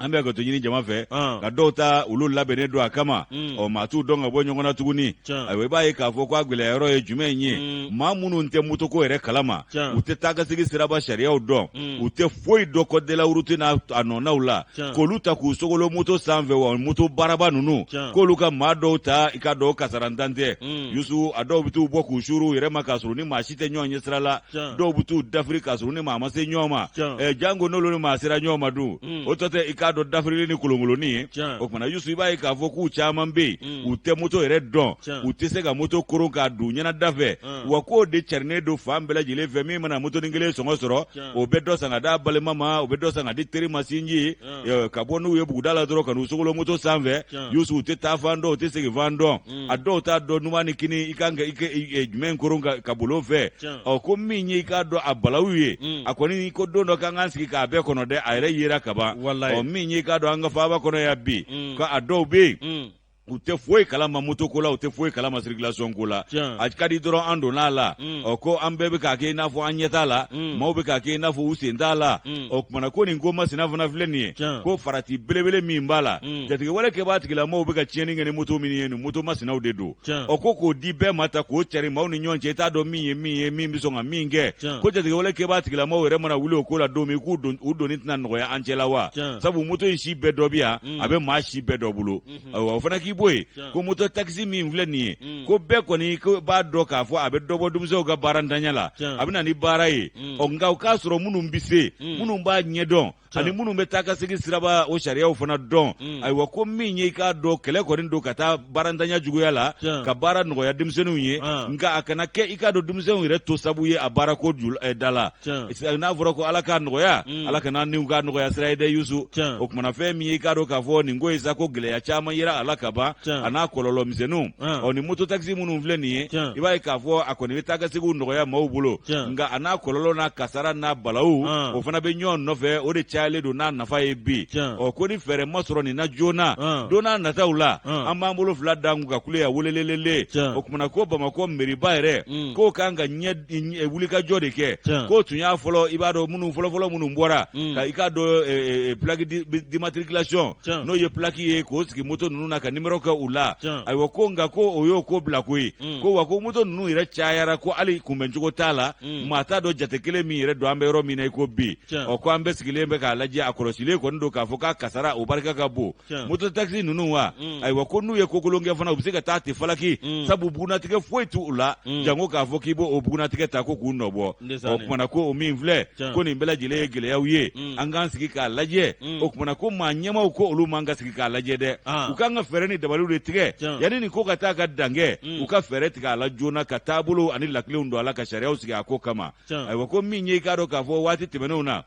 A: an bɛ ka to ɲini jama fɛ ka dɔw ta olu labɛnnen don a kama maa t'u dɔn ka bɔ ɲɔgɔn na tuguni ayiwa i b'a ye k'a fɔ ko a gɛlɛyayɔrɔ ye jumɛn ye maa minnu tɛ motoko yɛrɛ kalama u tɛ taa ka segin siraba sariyaw dɔn u tɛ foyi dɔn kɔdela route n'a nɔnaw la k'olu ta k'u sogolo moto sanfɛ wa moto baaraba ninnu k'olu ka maa dɔw ta i ka dɔw kasarantan tɛ Yusu a dɔw bɛ t'u bɔ k'u suru u yɛrɛ ma k'a sɔrɔ ni maa si tɛ ɲɔgɔn ɲɛ sira la dɔw bɛ t'u dafiri k'a sɔrɔ ni maa ma se ɲɔgɔn ma jango n'olu ni maa sera ɲɔgɔn ma dun o tɔ tɛ i k'a dɔn dafirili ni kolonkolonni ye o kumana Yusu i b'a ye k'a fɔ k'u caman bɛ yen u tɛ moto yɛrɛ dɔn u tɛ se ka moto koron k'a don ɲɛnada fɛ wa k'o de carinen don fan bɛɛ lajɛlen fɛ min mana motonin kelen sɔngɔ sɔrɔ o bɛ dɔ san ka d'a balima ma o bɛ dɔ san ka di teri ma sinji ka bɔ n'u ye buguda la dɔrɔn ka n'u sogolo moto sanfɛ Yusu u tɛ taa fan dɔn u tɛ segin fan dɔn a dɔw t'a dɔn numan ni kini i kan ka jumɛn koron ka bolo fɛ ko min ye i k'a dɔn a balawu ye a kɔni ko don dɔ k'an k'an sigi k'a bɛɛ kɔnɔ dɛ a yɛrɛ yera kaban min ye i k'a dɔn an ka faaba kɔnɔ yan bi ko a dɔw bɛ yen u tɛ foyi kalama moto ko la u tɛ foyi kalama circulation ko la a ka di dɔrɔn an donn'a la ko an bɛɛ bɛ k'a kɛ i n'a fɔ an ɲɛ t'a la maaw bɛ k'a kɛ i n'a fɔ u sen t'a la o kumana ko nin ko masina fana filɛ nin ye ko farati belebele min b'a la jatigɛ wɛrɛ kɛ b'a tigilamaaw bɛ ka tiɲɛni kɛ ni moto min ye nin moto masinaw de don ko k'o di bɛɛ ma ta k'o cari maaw ni ɲɔgɔn cɛ i t'a dɔn min ye min bɛ sɔn ka min kɛ ko jatigɛ wɛrɛ kɛ b'a tigilamaaw yɛrɛ mana wuli o ko la don min k'u donni tɛna nɔgɔya an cɛ la wa sabu moto in si bɛɛ dɔ bɛ yan a bɛ maa si bɛɛ dɔ bolo o fana k'i bɔ yen ko moto taxi min filɛ nin ye ko bɛɛ kɔni b'a dɔn k'a fɔ a bɛ dɔ bɔ denmisɛnw ka baarantanya la a bɛ na ni baara ye nka o k'a sɔrɔ minnu bɛ se minnu b'a ɲɛdɔn ani minnu bɛ taa ka segin siraba o sariyaw fana dɔn ayiwa ko min ye i k'a dɔn kɛlɛ kɔni don ka taa baarantanya juguya la ka baara nɔgɔya denmisɛnninw ye nka a kana kɛ i k'a dɔn denmisɛnninw yɛrɛ to sabu ye a baara ko da la n'a fɔra ko ala k'a nɔgɔya ala kana niw k'a nɔgɔya sira ye dɛ Yusu o kumana fɛn min ye i k'a dɔn k'a fɔ nin ko ye sa ko gɛlɛya caman yera a la ka ban ban ana kololo misenu ni moto taxi munun filɛ nin ye I b'a ye k'a fɔ a kɔni bɛ taa ka segu nɔgɔya maaw bolo nka ana kololo na kasara na balawu o fana bɛ ɲɔgɔn nɔfɛ o de cayalen don n'a nafa ye bi ko ni fɛɛrɛ ma sɔrɔ nin na joona don n'a nataw la an b'an bolo fila da kun ka kule ya welelelele o kumana ko Bamako mairie-ba yɛrɛ k'o kan ka wulikajɔ de kɛ k'o tun y'a fɔlɔ I b'a dɔn minnu fɔlɔfɔlɔ minnu bɔra ka I k'a dɔn plaque d'immatriculation n'o ye plaque ye k'o sigi moto ninnu na ka numéro kɛ u la ayiwa ko nka ko o y'o ko bila koyi ko wa ko moto ninnu yɛrɛ cayara ko hali kunbɛncogo t'a la maa t'a dɔn jate kelen min yɛrɛ don an bɛ yɔrɔ min na I ko bi ko an bɛ sigilen bɛ k'a lajɛ a kɔlɔsilen kɔni don k'a fɔ k'a kasara o barika ka bon moto taxi ninnu wa ayiwa ko n'u ye kokolon kɛ fana u bɛ se ka taa ten falaki sabu bugunatigɛ foyi t'u la jango k'a fɔ k'i b'o bugunatigɛ ta ko k'u nɔbɔ o kumana ko o min filɛ ko nin bɛɛ lajɛlen ye gɛlɛyaw ye an k'an sigi k'a lajɛ o kumana ko maa ɲɛmaw ko olu man ka sigi k'a lajɛ dɛ u k'an ka fɛɛrɛ ni dabaliw de tigɛ yanni nin ko ka taa ka dan kɛ u ka fɛɛrɛ tigɛ a la joona ka taabolo ani lakilenw don a la ka sariyaw sigi a ko kama ayiwa ko min ye I k'a dɔn k'a fɔ waati tɛmɛnenw na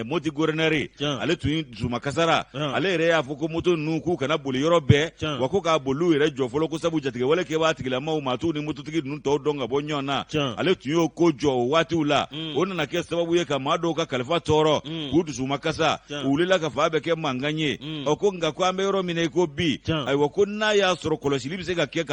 A: moti gouverneur ale tun Zuma kasara ale yɛrɛ y'a fɔ ko moto ninnu k'u kana boli yɔrɔ bɛɛ wa ko k'a boliw yɛrɛ jɔ fɔlɔ ko sabu jatigɛwale kɛbaa tigilamaw ma t'u ni mototigi ninnu tɔw dɔn ka bɔ ɲɔgɔn na ale tun y'o ko jɔ o waatiw la o nana kɛ sababu ye ka maa dɔw ka kalifa tɔɔrɔ k'u dusuma kasa u wulila ka fa bɛ kɛ mankan ye ko nka ko an bɛ yɔrɔ min na I ko bi ayiwa ko n'a y'a sɔrɔ kɔlɔsili bɛ se ka kɛ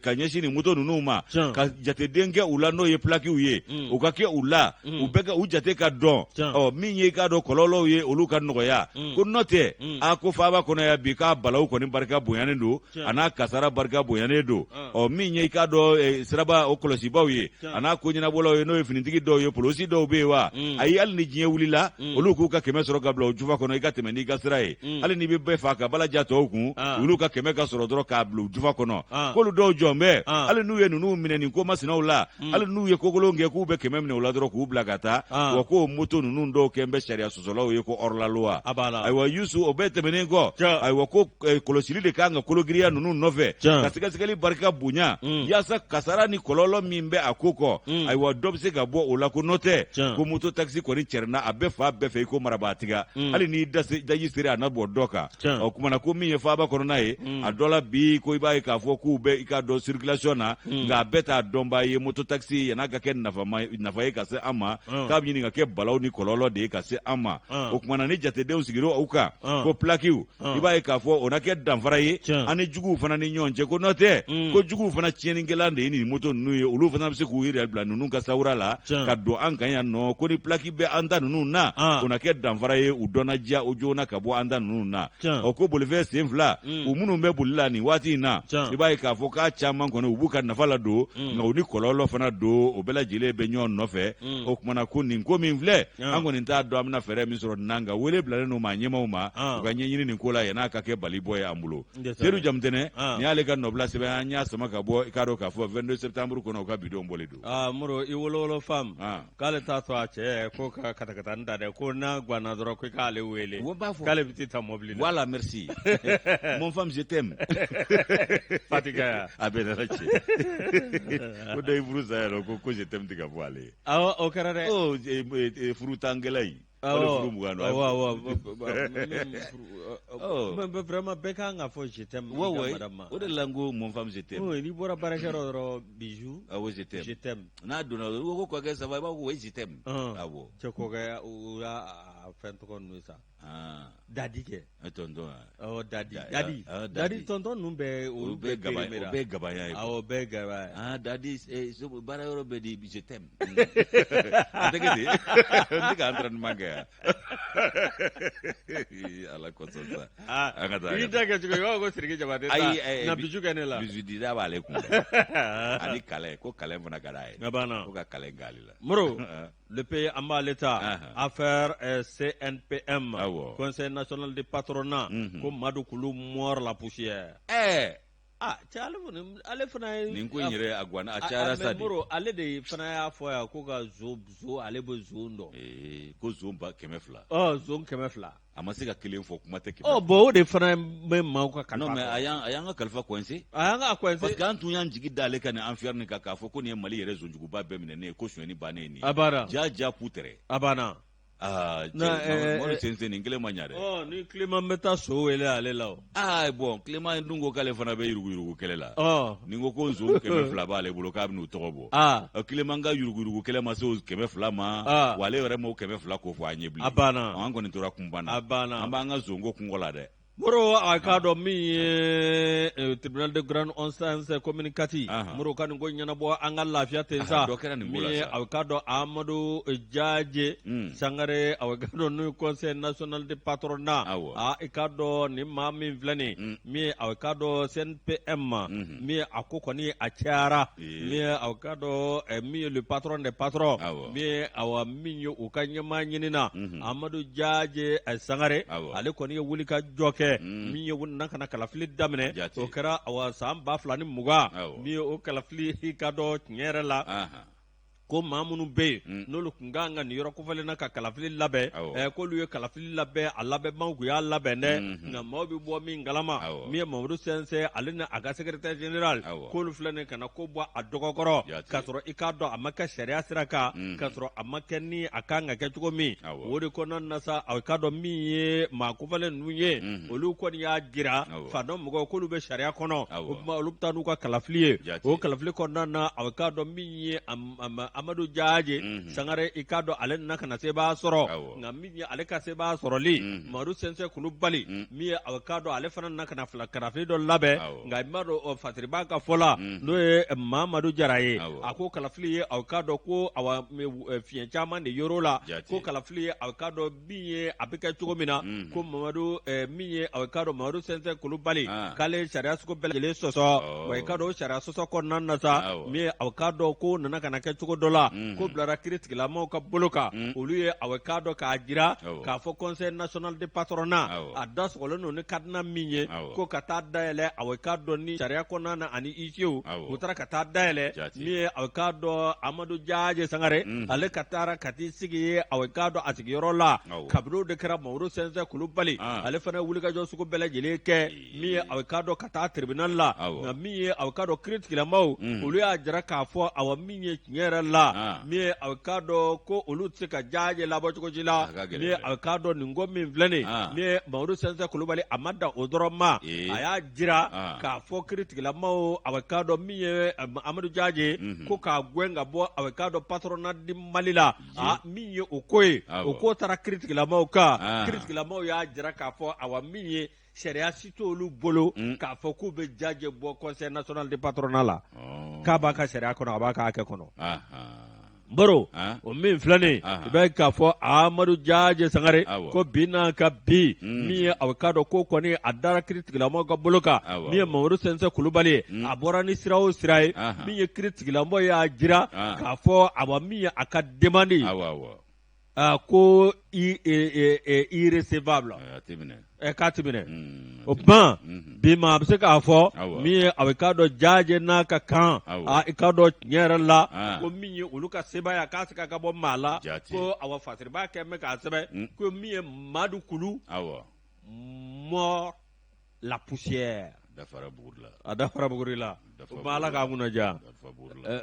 A: ka ɲɛsin nin moto ninnu ma ka jateden kɛ u la n'o ye plakiw ye o ka kɛ u la u bɛɛ ka u jate ka dɔn min ye k'a dɔn kɔlɔlɔw ye olu ka nɔgɔya ko n'o tɛ a ko faaba kɔnɔ ya bi k'a balaw kɔni barika bonyanen don a n'a kasara barika bonyanen don min ye I k'a dɔn siraba o kɔlɔsibaw ye a n'a ko ɲɛnabɔlaw ye n'o ye finitigi dɔw ye polisi dɔw bɛ yen wa ayi hali ni diɲɛ wulila olu k'u ka kɛmɛ sɔrɔ ka bila o jufa kɔnɔ I ka tɛmɛ n'i ka sira ye hali n'i bɛ bɛɛ faa ka balaja tɔw kun olu ka kɛmɛ ka sɔrɔ dɔrɔn k'a bila o jufa kɔnɔ k'olu dɔw jɔn bɛ hali n'u ye ninnu minɛ nin ko masinaw la hali n'u ye kokolon kɛ k'u bɛ kɛmɛ minɛ o la dɔrɔn k'u bila ka taa wa ko moto ninnu dɔw kɛ n bɛ sariya sɔsɔlaw ye ko hors la loi ayiwa Yusu o bɛɛ tɛmɛnen kɔ ayiwa ko kɔlɔsili de kan ka kologiriya ninnu nɔfɛ ka sɛgɛsɛgɛli barika bonya yaasa kasara ni kɔlɔlɔ min bɛ a ko kɔ ayiwa dɔ bɛ se ka bɔ o la ko n'o tɛ ko moto taxi kɔni cɛrɛnna a bɛɛ fa bɛɛ fɛ I ko marabaatiga hali n'i daji sera a na bɔ dɔ kan o kumana ko min ye faaba kɔnɔna ye a dɔ la bi ko I b'a ye k'a fɔ k'u bɛ I ka dɔn circulation na nka a bɛɛ t'a dɔnbaa ye moto taxi yan'a ka kɛ nafa ye ka se an ma k'a bɛ ɲini ka kɛ balaw ni kɔlɔlɔ de ye ka se an ma o kumana ni jatedenw sigir'o u kan ko plakiw I b'a ye k'a fɔ o na kɛ danfara ye ani juguw fana ni ɲɔgɔn cɛ ko n'o tɛ ko juguw fana tiɲɛnikɛla de ye nin moto ninnu ye olu fana bɛ se k'u yɛrɛ bila ninnu ka sawura la ka don an kan yan nɔ ko ni plaki bɛ an ta ninnu na o na kɛ danfara ye u dɔnna diya o joona ka bɔ an ta ninnu na o ko bolifɛn sen fila u minnu bɛ boli la nin waati in na I b'a ye k'a fɔ k'a caman kɔni u b'u ka nafa la don nka u ni kɔlɔlɔ fana don o bɛɛ lajɛlen bɛ ɲɔgɔn nɔfɛ o kumana ko nin ko min filɛ an kɔni t'a dɔn an bɛna fɛɛrɛ min sɔrɔ nin na nka wele bilalen don maa ɲɛmaw ma u ka ɲɛɲini nin ko la yan'a ka kɛ bali bɔ ye an bolo Seydou Jamutɛnɛ nin y'ale ka nɔbila sɛbɛn an y'a sama ka bɔ I k'a dɔn k'a fɔ 22 septembre kɔnɔ u ka bidon bɔlen don
B: Moro I wolowolo fam k'ale t'a to a cɛ ko ka katakatani da dɛ ko n'a guwanna dɔrɔn ko I k'ale wele k'ale bɛ t'i ta mobili la
A: voilà merci mon femme je t'aime
B: Fatiga
A: a bɛ nana cɛ ko dɔ I furu sa yɛrɛ ko je t'aime tɛ ka fɔ ale ye
B: o kɛra dɛ
A: furu tangɛla in
B: vraiment bɛɛ kan ka fɔ je t'aime
A: o de la n ko mon femme je t'aime
B: n'i bɔra baarakɛyɔrɔ dɔrɔn bijou
A: je t'aime n'a donna ko kɔkɛ ça va I b'a fɔ oui je t'aime awɔ
B: cɛ kɔkɛ o y'a fɛn tɔgɔ ninnu sa dadi kɛ
A: tonton
B: dadi tonton ninnu bɛɛ olu bɛɛ
A: gabaya ye
B: awɔ bɛɛ gabaya
A: dadi baara yɔrɔ bɛɛ di je t'aime a tɛ kɛ ten n tɛ ka entraînement kɛ ala kosɔn sa an ka taa
B: i ta kɛ cogo i b'a fɔ ko Sidiki Jabate ta na bijou kɛ ne la
A: bijou dida b'ale kun ani kalɛ ko kalɛ fana ka d'a ye ko ka kalɛ k'ale la
B: Moro le pays an b'ale ta affaire CNPM Conseil national du patronat ko Madu Kulu mord la poussière cɛ ale fana ye
A: nin ko in yɛrɛ a guwanna a cayara sa de
B: Moro ale de fana y'a fɔ yan ko ka zo ale bɛ zon dɔn
A: ko zon ba 200
B: zon 200
A: a ma se ka kelen fɔ kuma tɛ 200
B: bon o de fana bɛ maaw ka kalifa
A: non mais a y'an ka kalifa coincé
B: parce
A: que an tun y'an jigi da ale ka nin affaire nin kan k'a fɔ ko nin ye Mali yɛrɛ zonjuguba bɛɛ minɛ ne ye ko sonyɛni bannen ye nin ye
B: a banna
A: ja putere
B: a banna
A: Mori sense ni kile manyare
B: ni climat meta so wele ale la
A: bon climat ndungo kale fana be yurugu kele la ni ngo ko nzo keme fla ba le bolo ka bnu togo climat nga yurugu kele ma so keme fla ma wale were mo keme fla ko fo anyebli
B: abana
A: an ko ni tora kumbana amba nga zongo kungola de
B: Moro akado mi tribunal de grande instance communicative moro kan ngo nyana bo anga lafiya tensa mi akado Amadou Jaje Sangare akado no conseil national de patronat akado ni mami vlani mi akado CNPM mi akoko ni achara mi akado mi le patron des patrons mi awa minyo ukanyama nyinina Amadou Jaje Sangare ale koni wulika joke mi yewu nakana kalafili damene o kera awa samba flani muga mi o kalafili kado nyere la ko mamunu be nolu kunganga ni yoro kufale na ka kalafili labe ko luye kalafili labe alabe mangu ya labe ne na mobi bo mi ngalama mi Mamadou Sense alina aga secrétaire général ko lu flane kana ko bo adogogoro katro ikado amaka sharia siraka katro amaka ni akanga ke tuko mi wori ko non nasa akado mi ma kufale nuye olu ko ni ya gira fadon mugo ko lu be sharia kono o lu tanu ka kalafili o kalafili ko nana akado mi Amadou Jaje Sangare ikado ale nakana seba soro nga mi ale ka seba soro li Mamadou Sense kulubali mi akado ale fana nakana fla karafi do labe nga maro fatriba ka fola no e Mamadou Jaraye ako kalafili akado ko awa fien chama ne yorola ko kalafili akado biye abika chugomina ko Mamadou mi akado Mamadou Sense kulubali kale sharia suko bele soso wa akado sharia soso ko nanasa mi akado ko nanaka ke chugo dola ko blara critique la mo ka boloka oluye awekado ka ajira ka fo conseil national de patronat adas wolono ne kadna minye ko kata daele awekado ni sharia ko nana ani issue utara kata daele mi awekado Amadou Jaje Sangare ale katara kati sigi awekado asigiro la kabro de kra Mamadou Sense kulubali ale fana wulika jo suko bele jele ke mi awekado kata tribunal la mi awekado critique la mo oluye ajira ka fo awaminye nyera la mi avocado ko olu ka jaje labo ko jila mi avocado ningo min vlane mi Mamadou Sense kulubali amada odoroma aya jira ka fo critique la mo avocado mi Amadou Jaje ko ka gwenga bo avocado patronat di malila mi oko tara critique la mo ka critique la mo ya jira ka fo awa mi sharia sitolu bolo ka fo ko be jaje bo conseil national de patronat la ka ba ka sharia kono ba ka ake kono Baro o min flane be ka fo Amadou Jaje Sangare ko bina ka bi mi avocado ko koni adara critique la mo ga boloka mi Mamadou Sense kulubali abora ni sirawo sirai mi critique la mo ya jira ka fo aba mi aka demandi ko irrecevable katibine o ban bi ma be se ka fo mi avocado Jaje na ka kan ikado nyera la ko mi ulu ka seba ya ka sika ka bo mala ko awa fasiri ba ke me ka sebe ko mi Madu Kulu mort la poussière dafara bugurila bala ka nguna ja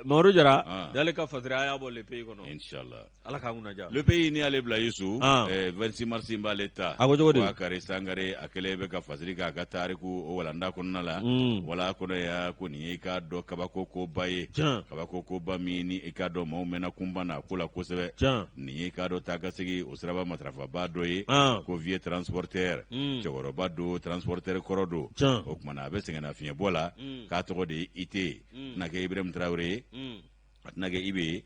B: Mamadou Jara dale ka fasiri aya bo le pays kono
A: inshallah
B: ala ka nguna ja
A: le pays ni ale bla Yesu 26 mars imba leta wa kare Sangare akelebe ka fasiri ka tariku o wala nda kono la wala kono ya kuni ka do kabako ko baye kabako ko ba mini ka do mo mena kumbana kula kosebe ni ka do tagasigi usraba matrafa ba doye ko vie transporteur jogoro ba do transporteur korodo o kuma be sengena fiye bola ka to de ite na ke Ibrahim Traoré atnage ibe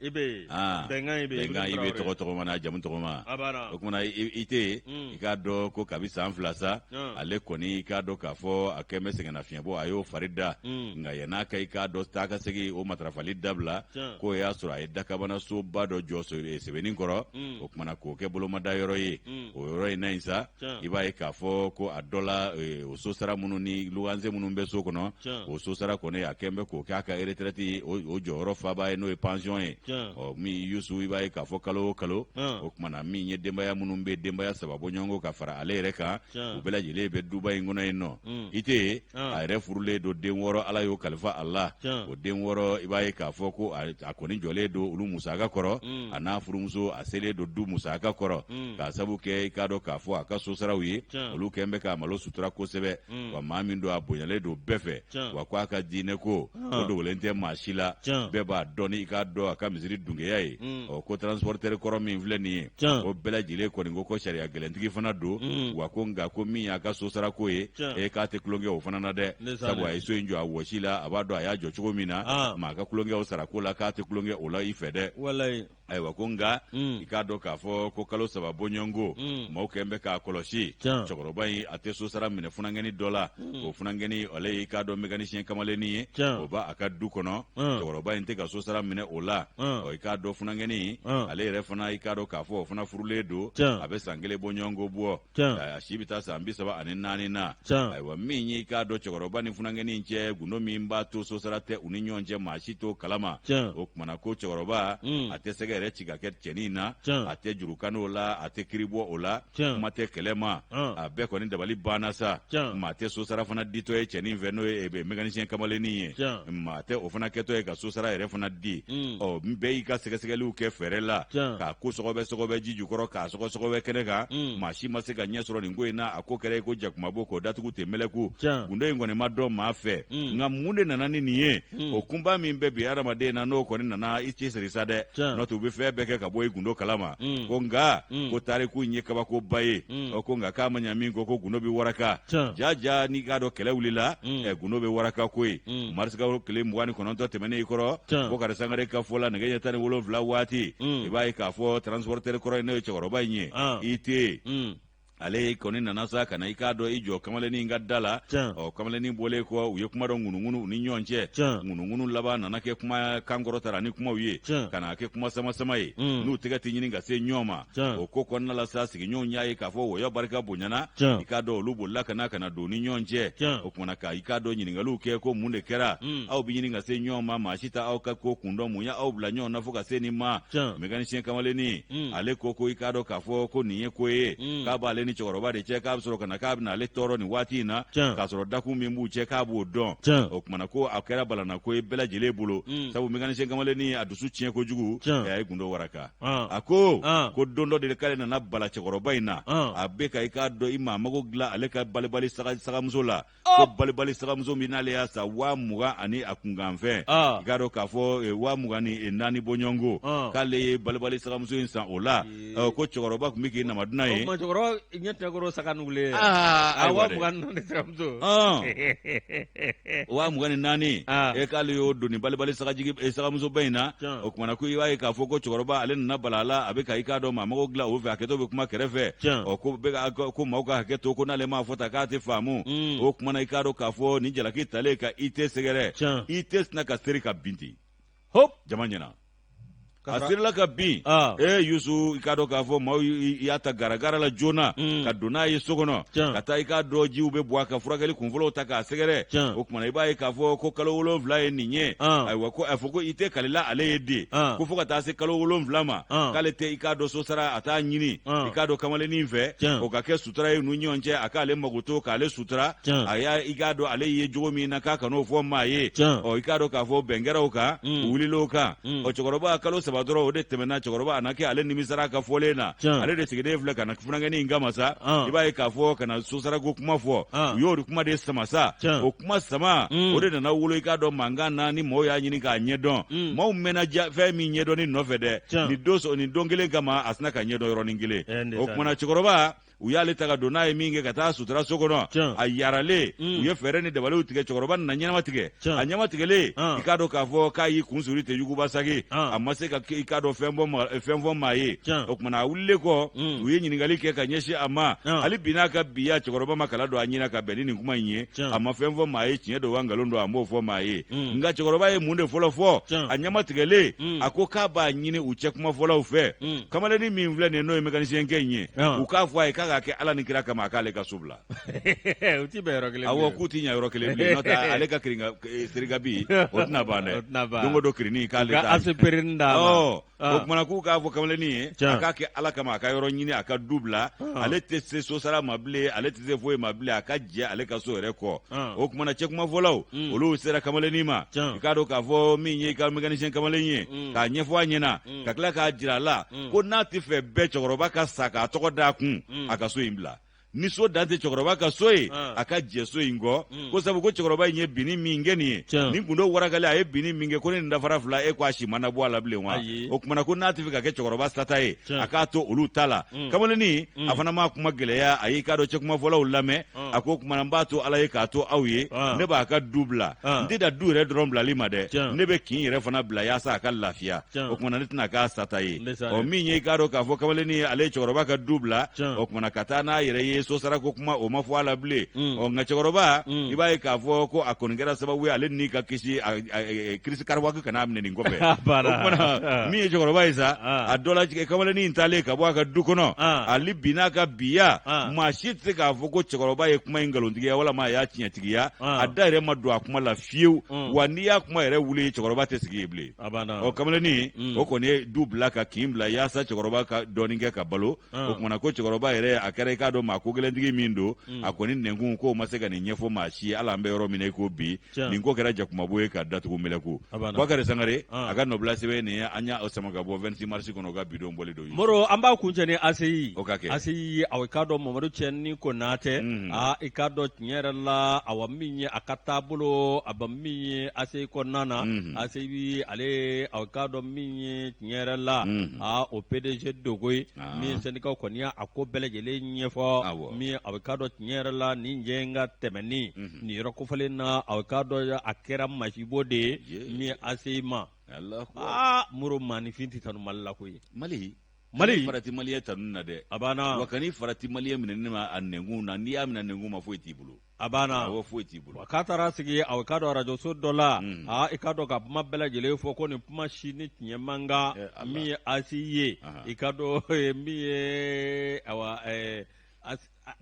A: benga ibe to mana jamu to ma o kuma ite ka do ko kabisa anflasa ale koni ka do ka fo akeme sengena fiye bo ayo farida nga yana kai ka do taka segi o matrafali dabla ko ya sura ida ka bana so bado joso sebenin koro o kuma ko ke bolo madayoro yi o yoro ina isa iba ka fo ko adola o so sara mununi luanze munumbe so kono o so sara kone akembe ko ka retraite o joro fa ba n'o ye pension ye min Yusu i b'a ye k'a fɔ kalo o kalo o kumana min ye denbaya minnu bɛ denbaya saba bɔ ɲɔgɔn kɔ ka fara ale yɛrɛ kan u bɛɛ lajɛlen bɛ duba in kɔnɔ yen nɔ i tɛ a yɛrɛ furulen don den 6 Ala y'o kalifa a la o den 6 i b'a ye k'a fɔ ko a kɔni jɔlen don olu musaka kɔrɔ a n'a furumuso a selen don du musaka kɔrɔ k'a sabu kɛ i k'a dɔn k'a fɔ a ka sosaraw ye olu kɛn bɛ ka malo sutura kosɛbɛ wa maa min don a bonyalen don bɛɛ fɛ wa ko a ka diinɛ ko o dogolen tɛ maa si la bɛɛ b'a dɔn i k'a dɔn a ka misiri dunkeya ye ko transporteur kɔrɔ min filɛ nin ye o bɛɛ lajɛlen kɔni ko sariya gɛlɛntigi fana don wa ko nka ko min y'a ka sosarako ye k'a tɛ tulonkɛ o fana na dɛ sabu a ye so in jɔ a wɔsi la a b'a dɔn a y'a jɔ cogo min na maa ka tulonkɛ o sarako la k'a tɛ tulonkɛ o la i fɛ dɛ ayiwa ko nka i k'a dɔn k'a fɔ ko kalo 3 bɔɲɔngo maaw kɛn bɛ k'a kɔlɔsi cɛkɔrɔba in a tɛ sosara minɛ funankɛni dɔ la o funankɛni ale ye i k'a dɔn mécanicien kamalennin ye o b'a a ka du kɔnɔ cɛkɔrɔba in tɛ ka sosara minɛ o la i k'a dɔn funankɛni ale yɛrɛ fana i k'a dɔn k'a fɔ o fana furulen don a bɛ san 1 bɔɲɔngo bɔ a si bɛ taa san 34 na ayiwa min ye i k'a dɔn cɛkɔrɔba ni funankɛni cɛ gundo min b'a to sosara tɛ u ni ɲɔgɔn cɛ maa si t'o kalama o kumana ko cɛkɔrɔba a tɛ sɛgɛ yɛrɛ ci ka kɛ cɛnin na a tɛ jurukano la a tɛ kiribɔ o la kuma tɛ kɛlɛ ma a bɛɛ kɔni dabali banna sa maa tɛ sosara fana ditɔ ye cɛnin fɛ n'o ye mécanicien kamalennin ye maa tɛ o fana kɛtɔ ye ka sosara yɛrɛ fana di bɛɛ y'i ka sɛgɛsɛgɛliw kɛ fɛrɛ la k'a ko sɔgɔbɛ ji jukɔrɔ k'a sɔgɔsɔgɔbɛ kɛnɛ kan maa si ma se ka ɲɛ sɔrɔ nin ko in na a ko kɛra ko jakumabo k'o datugu ten mɛlɛku gundo in kɔni ma dɔn maa fɛ nka mun de nana ni nin ye o kunba min bɛ bi adamaden na n'o kɔni nana i cɛ siri sa dɛ n'o tɛ u bɛ fɛn bɛɛ kɛ ka bɔ i gundo kalama ko nka ko tariku in ye kabakoba ye ko nka k'a ma ɲɛ min ko gundo bɛ waraka jaja n'i k'a dɔn kɛlɛ wulila gundo bɛ waraka ko ye marisikaw tile 29 tɛmɛnen i kɔrɔ ko Karisangare ka fɔ la nɛgɛ ɲɛ 17 waati i b'a ye k'a fɔ transporteur kɔrɔ in n'o ye cɛkɔrɔba in ye i tɛ ale kɔni nana sa ka na i k'a dɔn i jɔ kamalennin ka da la kamalennin bɔlen kɔ u ye kuma dɔn ŋunuŋunu u ni ɲɔgɔn cɛ ŋunuŋunu laban nana kɛ kuma kankɔrɔtara ni kumaw ye ka na kɛ kuma sama-sama ye n'u tɛgɛ tɛ ɲini ka se ɲɔgɔn ma o ko kɔnɔna la sa sigiɲɔgɔnw y'a ye k'a fɔ wɔyɔ barika bonyana i k'a dɔn olu bolila ka na don ni ɲɔgɔn cɛ o kumana ka i k'a dɔn ɲininkaliw kɛ ko mun de kɛra aw bɛ ɲini ka se ɲɔgɔn ma maa si ta aw ka ko kun dɔn mun ya aw bila ɲɔgɔn na fo ka se nin ma mécanicien kamalennin ale ko i k'a dɔn k'a fɔ ko nin ye ko ye k'a b'ale ni cɛkɔrɔba de cɛ k'a bɛ sɔrɔ ka na k'a bɛna ale tɔɔrɔ nin waati in na k'a sɔrɔ dakun min b'u cɛ k'a b'o dɔn o kumana ko a kɛra balana ko ye bɛɛ lajɛlen bolo sabu mécanicien kamalennin a dusu tiɲɛ kojugu a ye gundo waraka a ko don dɔ de k'ale nana bala cɛkɔrɔba in na a bɛ ka i k'a dɔn i maa mago dilan ale ka balibali sagamuso la ko balibali sagamuso min n'ale y'a sa 20,000 ani a kunkanfɛn i k'a dɔn k'a fɔ 24 bɔɲɔngo k'ale ye balibali sagamuso in san o la ko cɛkɔrɔba tun bɛ k'i namaduna ye
B: saka nugule
A: wa mugan ni 4 k'ale y'o don ni balibali sagamuso ba in na o kumana ko i b'a ye k'a fɔ ko cɛkɔrɔba ale nana bala la a bɛ ka i k'a dɔn maa mago dilan o fɛ a kɛtɔ bɛ kuma kɛrɛfɛ ko maaw ka hakɛ to ko n'ale m'a fɔ ta k'a tɛ faamu o kumana i k'a dɔn k'a fɔ ni jalaki talen ka i tɛ sɛgɛrɛ i tɛ sina ka seri ka bin ten jama ɲɛna a sirila ka bin Yusu i k'a dɔn k'a fɔ maaw y'a ta garagara la joona ka don n'a ye so kɔnɔ ka taa i k'a dɔn jiw bɛ bɔ a ka furakɛli kunfɔlɔw ta k'a sɛgɛrɛ o kumana i b'a ye k'a fɔ ko kalo 7 ye nin ye ayiwa ko a fɔ ko i tɛ kalila ale ye den ko fo ka taa se kalo 7 ma k'ale tɛ i k'a dɔn sosara a t'a ɲini i k'a dɔn kamalennin fɛ o ka kɛ sutura ye n'u ɲɔgɔn cɛ a k'ale mago to k'ale sutura a y'a i k'a dɔn ale ye jogo min na k'a kan'o fɔ maa ye i k'a dɔn k'a fɔ bɛn kɛra kan u wulil'o kan cɛkɔrɔba kalo 3 dɔrɔn o de tɛmɛna cɛkɔrɔba a na kɛ ale nimisara ka fɔlen na ale de sigilen filɛ ka na funankɛnin in kama sa i b'a ye k'a fɔ ka na sosarako kuma fɔ u y'o kuma de sama sa o kuma sama o de nana wolo i k'a dɔn mankan na ni mɔgɔw y'a ɲini k'a ɲɛdɔn maaw mɛnna fɛn min ɲɛdɔnni nɔfɛ dɛ nin don kelen kama a sina ka ɲɛdɔn yɔrɔnin kelen o kumana cɛkɔrɔba u y'ale ta ka don n'a ye min kɛ ka taa sutura so kɔnɔ a yaralen u ye fɛɛrɛ ni dabaliw tigɛ cɛkɔrɔba nana ɲɛnama tigɛ a ɲɛnama tigɛlen i k'a dɔn k'a fɔ k'a y'i kun suri ten yuguba sagi a ma se ka i k'a dɔn fɛn fɔ maa ye o kumana a wulilen kɔ u ye ɲininkali kɛ ka ɲɛsin a ma hali bi n'a ka biya cɛkɔrɔba ma kala don a ɲɛna ka bɛn ni nin kuma in ye a ma fɛn fɔ maa ye tiɲɛ don wa nkalon don a m'o fɔ maa ye nka cɛkɔrɔba ye mun de fɔlɔ fɔ a ɲɛnama tigɛlen a ko k'a b'a ɲini u cɛ kuma fɔlaw fɛ kamalennin min filɛ nin ye n'o ye mécanicien kɛ in ye u k'a fɔ a ye k'a kila ka kɛ ala ni kira kama k'ale ka so bila
B: u ti bɛn yɔrɔ kelen
A: awɔ k'u ti ɲɛ yɔrɔ kelen bilen n'o tɛ ale ka sirikabi o tɛna ban dɛ don o don kirini k'ale ta
B: aseperin d'a ma
A: o kumana k'u k'a fɔ kamalennin ye a k'a kɛ ala kama a ka yɔrɔ ɲini a ka du bila ale tɛ se so sara ma bilen ale tɛ se foyi ma bilen a ka jɛ ale ka so yɛrɛ kɔ o kumana cɛkumafɔlaw olu sera kamalennin ma i k'a dɔn k'a fɔ min ye i ka mécanicien kamalen ye k'a ɲɛfɔ a ɲɛna ka tila k'a jira a la ko n'a tɛ fɛ bɛɛ cɛkɔrɔba ka sa k'a tɔgɔ d'a kun a ka so in bila ni so dan tɛ cɛkɔrɔba ka so ye a ka jɛ so in kɔ ko sabu ko cɛkɔrɔba in ye binni min kɛ nin ye nin gundo warakale a ye binni min kɛ ko ne nin dafara fila e ko a si mana bɔ a la bilen wa o kumana ko n'a tɛ fɛ ka kɛ cɛkɔrɔba sata ye a k'a to olu ta la kamalennin a fana m'a kuma gɛlɛya a y'i k'a dɔn cɛkumafɔlaw lamɛn a ko kumana n b'a to ala ye k'a to aw ye ne b'a ka du bila n tɛ da du yɛrɛ dɔrɔn bilali ma dɛ ne bɛ kin yɛrɛ fana bila yaasa a ka lafiya o kumana ne tɛna k'a sata ye min ye i k'a dɔn k'a fɔ kamalennin ale ye cɛkɔrɔba ka du bila o kumana ka taa n'a yɛrɛ ye so sara ko kuma o ma fɔ a la bilen nka cɛkɔrɔba i b'a ye k'a fɔ ko a kɔni kɛra sababu ye ale ni ka kisi kirisi kariwaki kana minɛ nin kɔfɛ o kumana min ye cɛkɔrɔba ye sa a dɔ la kamalennin taalen ka bɔ a ka du kɔnɔ ale binn'a ka biya maa si tɛ se k'a fɔ ko cɛkɔrɔba ye kuma in nkalontigiya walama a y'a tiɲɛtigiya a da yɛrɛ ma don a kuma la fiyewu wa n'i y'a kuma yɛrɛ wuli cɛkɔrɔba tɛ sigi yen bilen kamalennin o kɔni ye du bila ka kin bila yaasa cɛkɔrɔba ka dɔɔnin kɛ ka balo o kumana ko cɛkɔrɔba yɛrɛ a kɛra i k'a dɔn maa ko gɛlɛntigi min don a kɔni nɛnkun k'o ma se ka nin ɲɛfɔ maa si ala an bɛ yɔrɔ min na i ko bi nin ko kɛra jakumabo ye ka datugu mɛlɛku Bakari Sangare a ka nɔbila sɛbɛn nin ye an y'a sama ka bɔ 26 mars kɔnɔ o ka bidon bɔli don
B: Moro an b'a kuncɛ ni ACI
A: o ka kɛ
B: ACI aw k'a dɔn Mamadu Cɛnni Konatɛ i k'a dɔn tiɲɛ yɛrɛ la awa min ye a ka taabolo a ba min ye ACI kɔnɔna na ACI ale aw k'a dɔn min ye tiɲɛ yɛrɛ la o PDG Dogo ye min syndicat kɔni y'a ko bɛɛ lajɛlen ɲɛfɔ min a bɛ k'a dɔn tiɲɛ yɛrɛ la nin jɛ in ka tɛmɛni nin yɔrɔ kofɔlen na a bɛ k'a dɔn a kɛra masibo de ye min ACI ma Moro maanifin tɛ tanu Mali la koyi Mali
A: farati maliyɛ tanu na dɛ
B: a banna
A: wa kan'i farati maliyɛ minɛ ne ma a nɛnkun na n'i y'a minɛ nɛnkun ma foyi t'i bolo
B: a banna
A: foyi t'i bolo
B: k'a taara sigi a k'a dɔn radio so dɔ la i k'a dɔn ka kuma bɛɛ lajɛlen fɔ ko nin kuma si ni tiɲɛ man kan min ye ACI ye i k'a dɔn min ye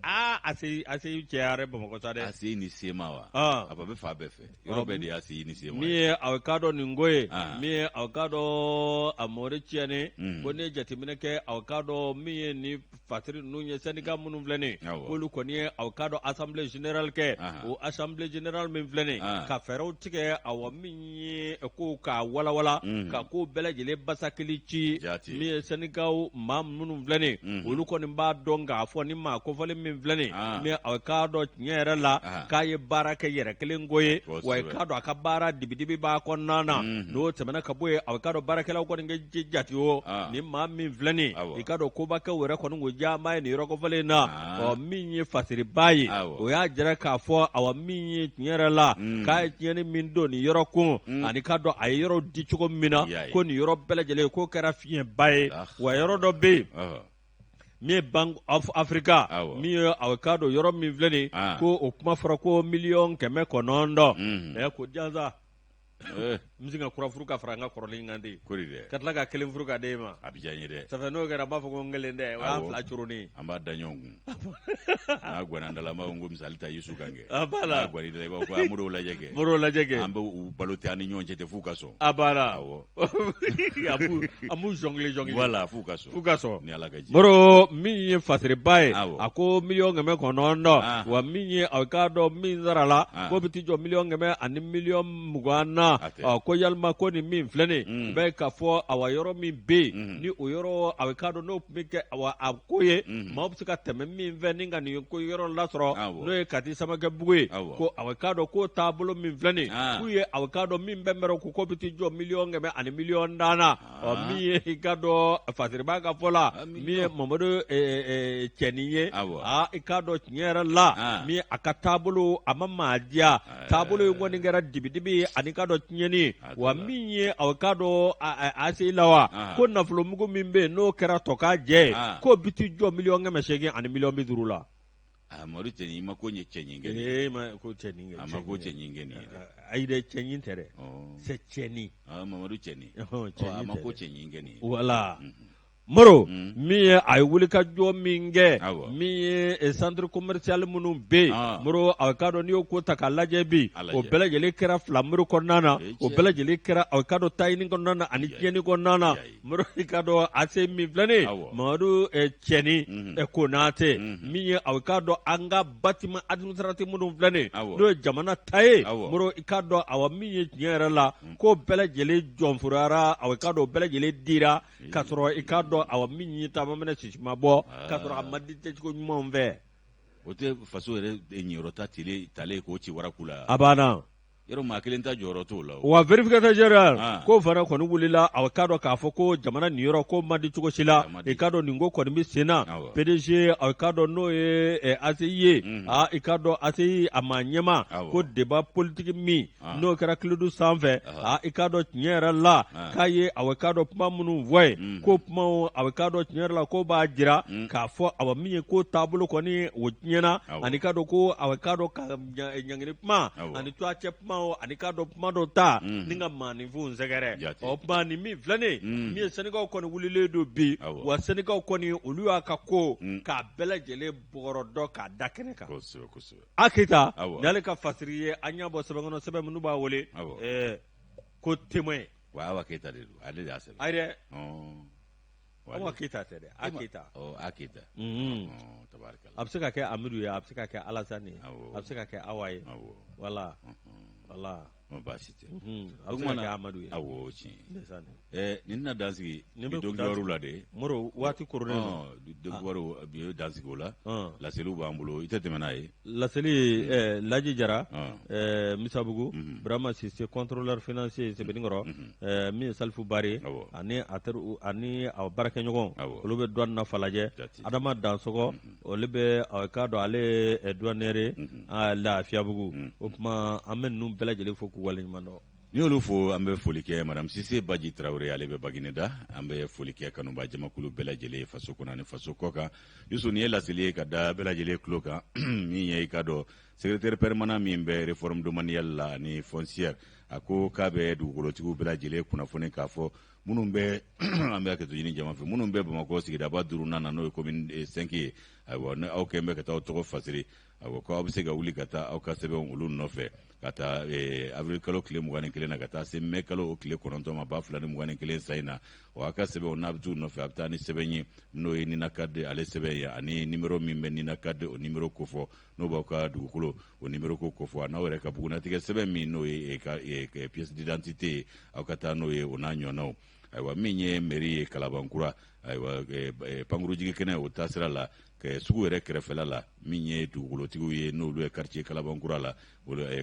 B: ACI cɛyara Bamakɔ sa dɛ
A: ACI ni sema wa a bɛ fa bɛɛ fɛ yɔrɔ bɛɛ de ACI ni sema
B: min ye a k'a dɔn nin ko ye min ye a k'a dɔn a Mamadu Cɛnni ko ne ye jateminɛ kɛ a k'a dɔn min ye nin fatiri ninnu ye syndicat minnu filɛ nin k'olu kɔni ye a k'a dɔn assemblée générale kɛ o assemblée générale min filɛ nin ka fɛɛrɛw tigɛ a min ye ko k'a walawala ka ko bɛɛ lajɛlen basakili ci min ye syndicat maa minnu filɛ nin olu kɔni b'a dɔn k'a fɔ ni maa kofɔlen min filɛ nin mais a k'a dɔn tiɲɛ yɛrɛ la k'a ye baara kɛ yɛrɛ kelen ko ye wa k'a dɔn a ka baara dibidibi b'a kɔnɔna na n'o tɛmɛna ka bɔ yen a k'a dɔn baarakɛlaw kɔni kɛ jate o ni maa min filɛ nin i k'a dɔn kobakɛw yɛrɛ kɔni ko jaa ye nin yɔrɔ kofɔlen na min ye fasiriba ye o y'a jira k'a fɔ min ye tiɲɛ yɛrɛ la k'a ye tiɲɛni min don nin yɔrɔ kun ani k'a dɔn a ye yɔrɔ di cogo min na ko nin yɔrɔ bɛɛ lajɛlen k'o kɛra fiɲɛba ye wa yɔrɔ dɔ bɛ yen min ye Bank of Africa min ye a k'a dɔn yɔrɔ min filɛ nin ko o kuma fɔra ko 1,900,000 ko jansa n bɛ se ka kura furu ka fara n ka kɔrɔlen kan de ka tila ka kelen furu ka d'e ma
A: a bɛ diya n ye dɛ
B: ça fait n'o kɛra n b'a fɔ ko n kelen dɛ o y'an fila coronin
A: an b'a da ɲɔgɔn kun n'a gwanna dala n b'a fɔ ko misali ta Yusu kan kɛ
B: a b'a la
A: n'a gwanna dala i b'a fɔ a Modibo lajɛ kɛ an bɛ u balo tɛ an ni ɲɔgɔn cɛ tɛ f'u ka sɔn
B: a b'a la an b'u jɔngile
A: voilà f'u ka sɔn ni Ala ka jɛ
B: Moro min ye fasiriba ye a ko 1,900,000 wa min ye a k'a dɔn min sara la ko bɛ t'i jɔ 1,000,000 ani 1,20,000 na ko yalima ko nin min filɛ nin bɛ ka fɔ awa yɔrɔ min bɛ yen ni o yɔrɔ a bɛ k'a dɔn n'o tun bɛ kɛ a ko ye maaw bɛ se ka tɛmɛ min fɛ ni ka nin ko yɔrɔ lasɔrɔ n'o ye Kati Samakɛbugu ye ko a bɛ k'a dɔn k'o taabolo min filɛ nin k'u ye a bɛ k'a dɔn min bɛ mɛrɛ ko bɛ t'i jɔ 1,000,000 ani 1,000,000 na min ye i ka dɔn fasiriba ka fɔ la min ye Mamadu Cɛnni ye i k'a dɔn tiɲɛ yɛrɛ la min a ka taabolo a ma maa diya taabolo in kɔni kɛra dibidibi ani k'a dɔn tiɲɛni wa min ye a k'a dɔn ACI la wa ko nafolomugu min bɛ yen n'o kɛra tɔ k'a jɛ k'o bɛ t'i jɔ 1,800,000 ani 1,50,000 la
A: Mamadu Cɛnni i ma ko ɲɛ cɛɲi kɛ
B: a ma ko cɛɲi
A: kɛ nin
B: ayi dɛ cɛɲi tɛ dɛ c'est cɛɲi
A: Mamadu Cɛnni a ma ko cɛɲi kɛ nin
B: voilà moro min ye a ye wuli ka jɔ min kɛ min ye centre commercial minnu bɛ yen moro a ka dɔn n'i y'o ko ta k'a lajɛ bi o bɛɛ lajɛlen kɛra filamuru kɔnɔna na o bɛɛ lajɛlen kɛra a ka dɔn taɲini kɔnɔna na ani tiɲɛni kɔnɔna na moro i ka dɔn a se min filɛnen mamadu cɛni konate min ye a ka dɔn an ka bâtiment administratif minnu filɛnen n'o ye jamana ta ye moro i ka dɔn awa min ye tiɲɛ yɛrɛ la ko bɛɛ lajɛlen jɔnforoyara a ka dɔn o bɛɛ lajɛlen dira ka sɔrɔ i ka dɔn awa min ye taama minɛ sisima bɔ ka sɔrɔ a ma di tɛcogo ɲumanw fɛ
A: o tɛ faso yɛrɛ ɲɛyɔrɔ ta talen k'o ci waraku la
B: a banna
A: yɔrɔ maa kelen ta jɔyɔrɔ t'o la
B: wa vérificateur général ko fana kɔni wulila a ka dɔn k'a fɔ ko jamana nin yɔrɔ ko man di cogo si la i ka dɔn nin ko kɔni bɛ sen na PDG a ka dɔn n'o ye ACI ye i ka dɔn ACI a ma ɲɛma ko débat politique min n'o kɛra kilodu sanfɛ i ka dɔn tiɲɛ yɛrɛ la k'a ye a ka dɔn kuma minnu fɔ ye ko kumaw a ka dɔn tiɲɛ yɛrɛ la ko b'a jira k'a fɔ a min ye ko taabolo kɔni o tiɲɛna ani ka dɔn ko a ka dɔn ka ɲangini kuma ani to a cɛ kuma ani ka dɔn kuma dɔ ta ni ka maaninfinw sɛgɛrɛ o kuma nin min filɛnen min ye Sénégal kɔni wulilen don bi wa Sénégal kɔni olu y'a ka ko k'a bɛɛ lajɛlen bɔgɔrɔ dɔ k'a da kɛnɛ kan a Keita ni ale ka fasiri ye an y'a bɔ sɛbɛn kɔnɔ sɛbɛn minnu b'a wele ko témoin
A: wa Awa Keita de don ale de y'a sɛbɛn
B: ayi dɛ Awa Keita tɛ dɛ a Keita
A: a Keita
B: a bɛ se ka kɛ Amidu ye a bɛ se ka kɛ Alassane ye a bɛ se ka kɛ Awa ye voilà
A: baasi tɛ
B: a bɛ se ka kɛ Amadu ye
A: awɔ tiɲɛ nin na dansigi bi dɔnkibaru la de
B: moro waati koronnen
A: dɔnkibaru bi dansigi o la laseliw b'an bolo i tɛ tɛmɛ n'a ye
B: laseli Laji Jara Misabugu Burama Sise contrôleur financier Sɛbɛninkɔrɔ min ye Salifu Bare ani a baarakɛɲɔgɔn olu bɛ douane nafa lajɛ Adama Dansɔgɔ olu bɛ a ka dɔn ale ye douanier ye Lafiyabugu o tuma an bɛ ninnu bɛɛ lajɛlen fo k'u waleɲuman dɔn
A: ni y'olu fo an bɛ foli kɛ madame Sise Baji Tarawele ale bɛ Bagineda an bɛ foli kɛ kanuba jamakulu bɛɛ lajɛlen faso kɔnɔ ani faso kɔ kan Yusu nin ye laseli ye ka da bɛɛ lajɛlen tulo kan min ye i ka dɔn secrétaire permanent min bɛ réforme domaniale la ani foncière a ko k'a bɛ dugukolotigiw bɛɛ lajɛlen kunnafoni k'a fɔ minnu bɛ an bɛ hakɛto ɲini jama fɛ minnu bɛ Bamakɔ sigidaba 5nan na n'o ye commune 5 ye ayiwa ni aw kɛn bɛ ka taa aw tɔgɔ fasiri ayiwa ko aw bɛ se ka wuli ka taa aw ka sɛbɛnw olu nɔfɛ ka taa avril kalo tile 21 na ka taa se mai kalo o tile 9 ma 2021 sa in na wa aw ka sɛbɛnw n'a bɛ t'u nɔfɛ a bɛ taa ni sɛbɛn ye n'o ye Nina Kade ale sɛbɛn ye ani numéro min bɛ Nina Kade o numéro kofɔ n'o b'aw ka dugukolo o numéro ko kofɔ n'aw yɛrɛ ka bugunatigɛ sɛbɛn min n'o ye pièce d'identité ye aw ka taa n'o ye o n'a ɲɔgɔnnaw ayiwa min ye mairie ye Kalabankura ayiwa pankurujigi kɛnɛ o taasira la sugu yɛrɛ kɛrɛfɛla la min ye dugukolotigiw ye n'olu ye quartier Kalabankura la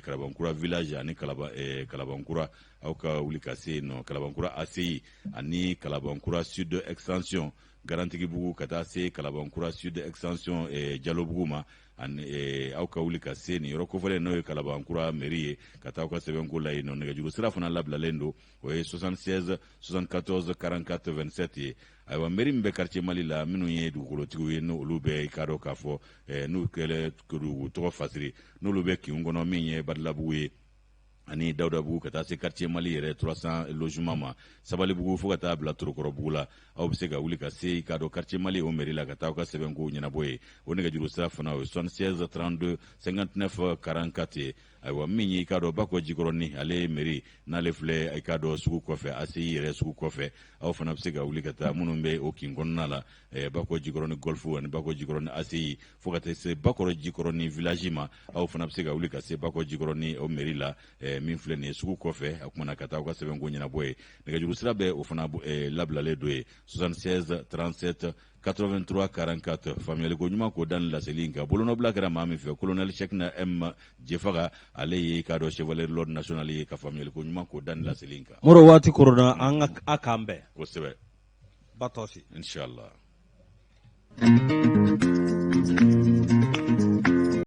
A: Kalabankura village ani Kalabankura aw ka wuli ka se nɔ Kalabankura ACI ani Kalabankura sud extension Garantigibugu ka taa se Kalabankura sud extension Jalobugu ma ani aw ka wuli ka se nin yɔrɔ kofɔlen n'o ye Kalabankura mairie ye ka taa aw ka sɛbɛnko la yen nɔ nɛgɛjuru sira fana labilalen don o ye 76 74 44 27 ye ayiwa mairie min bɛ quartier Mali la minnu ye dugukolotigiw ye n'olu bɛ i ka dɔn k'a fɔ n'u kɛlen u tɔgɔ fasiri n'olu bɛ kinw kɔnɔ min ye Badilabugu ye ani Dawudabugu ka taa se quartier Mali yɛrɛ 300 logement ma Sabalibugu fo ka taa bila Torokɔrɔbugu la aw bɛ se ka wuli ka se i ka dɔn quartier Mali o mairie la ka taa aw ka sɛbɛnko ɲɛnabɔ ye o nɛgɛjuru sira fana o ye 76 32 59 44 ye ayiwa min ye i ka dɔn Bakɔ Jikɔrɔni ale ye mairie n'ale filɛ i ka dɔn sugu kɔfɛ ACI yɛrɛ sugu kɔfɛ aw fana bɛ se ka wuli ka taa minnu bɛ o kin kɔnɔna la Bakɔ Jikɔrɔni Golf ani Bakɔ Jikɔrɔni ACI fo ka taa se Bakɔrɔ Jikɔrɔni village ma aw fana bɛ se ka wuli ka se Bakɔ Jikɔrɔni o mairie la min filɛ nin ye sugu kɔfɛ a kumana ka taa aw ka sɛbɛnko ɲɛnabɔ ye nɛgɛjuru sira bɛ o fana labilalen don ye 76 37 83 44 faamuyaliko ɲuman k'o da ni laseli in kan bolonɔbila kɛra maa min fɛ colonel Cheikhna M Jefaga ale ye i ka dɔn chevalier l'ordre national ye ka faamuyaliko ɲuman k'o da ni laseli in kan
B: moro waati korona an ka a k'an bɛɛ
A: kosɛbɛ
B: ba tɔsi
A: inshallah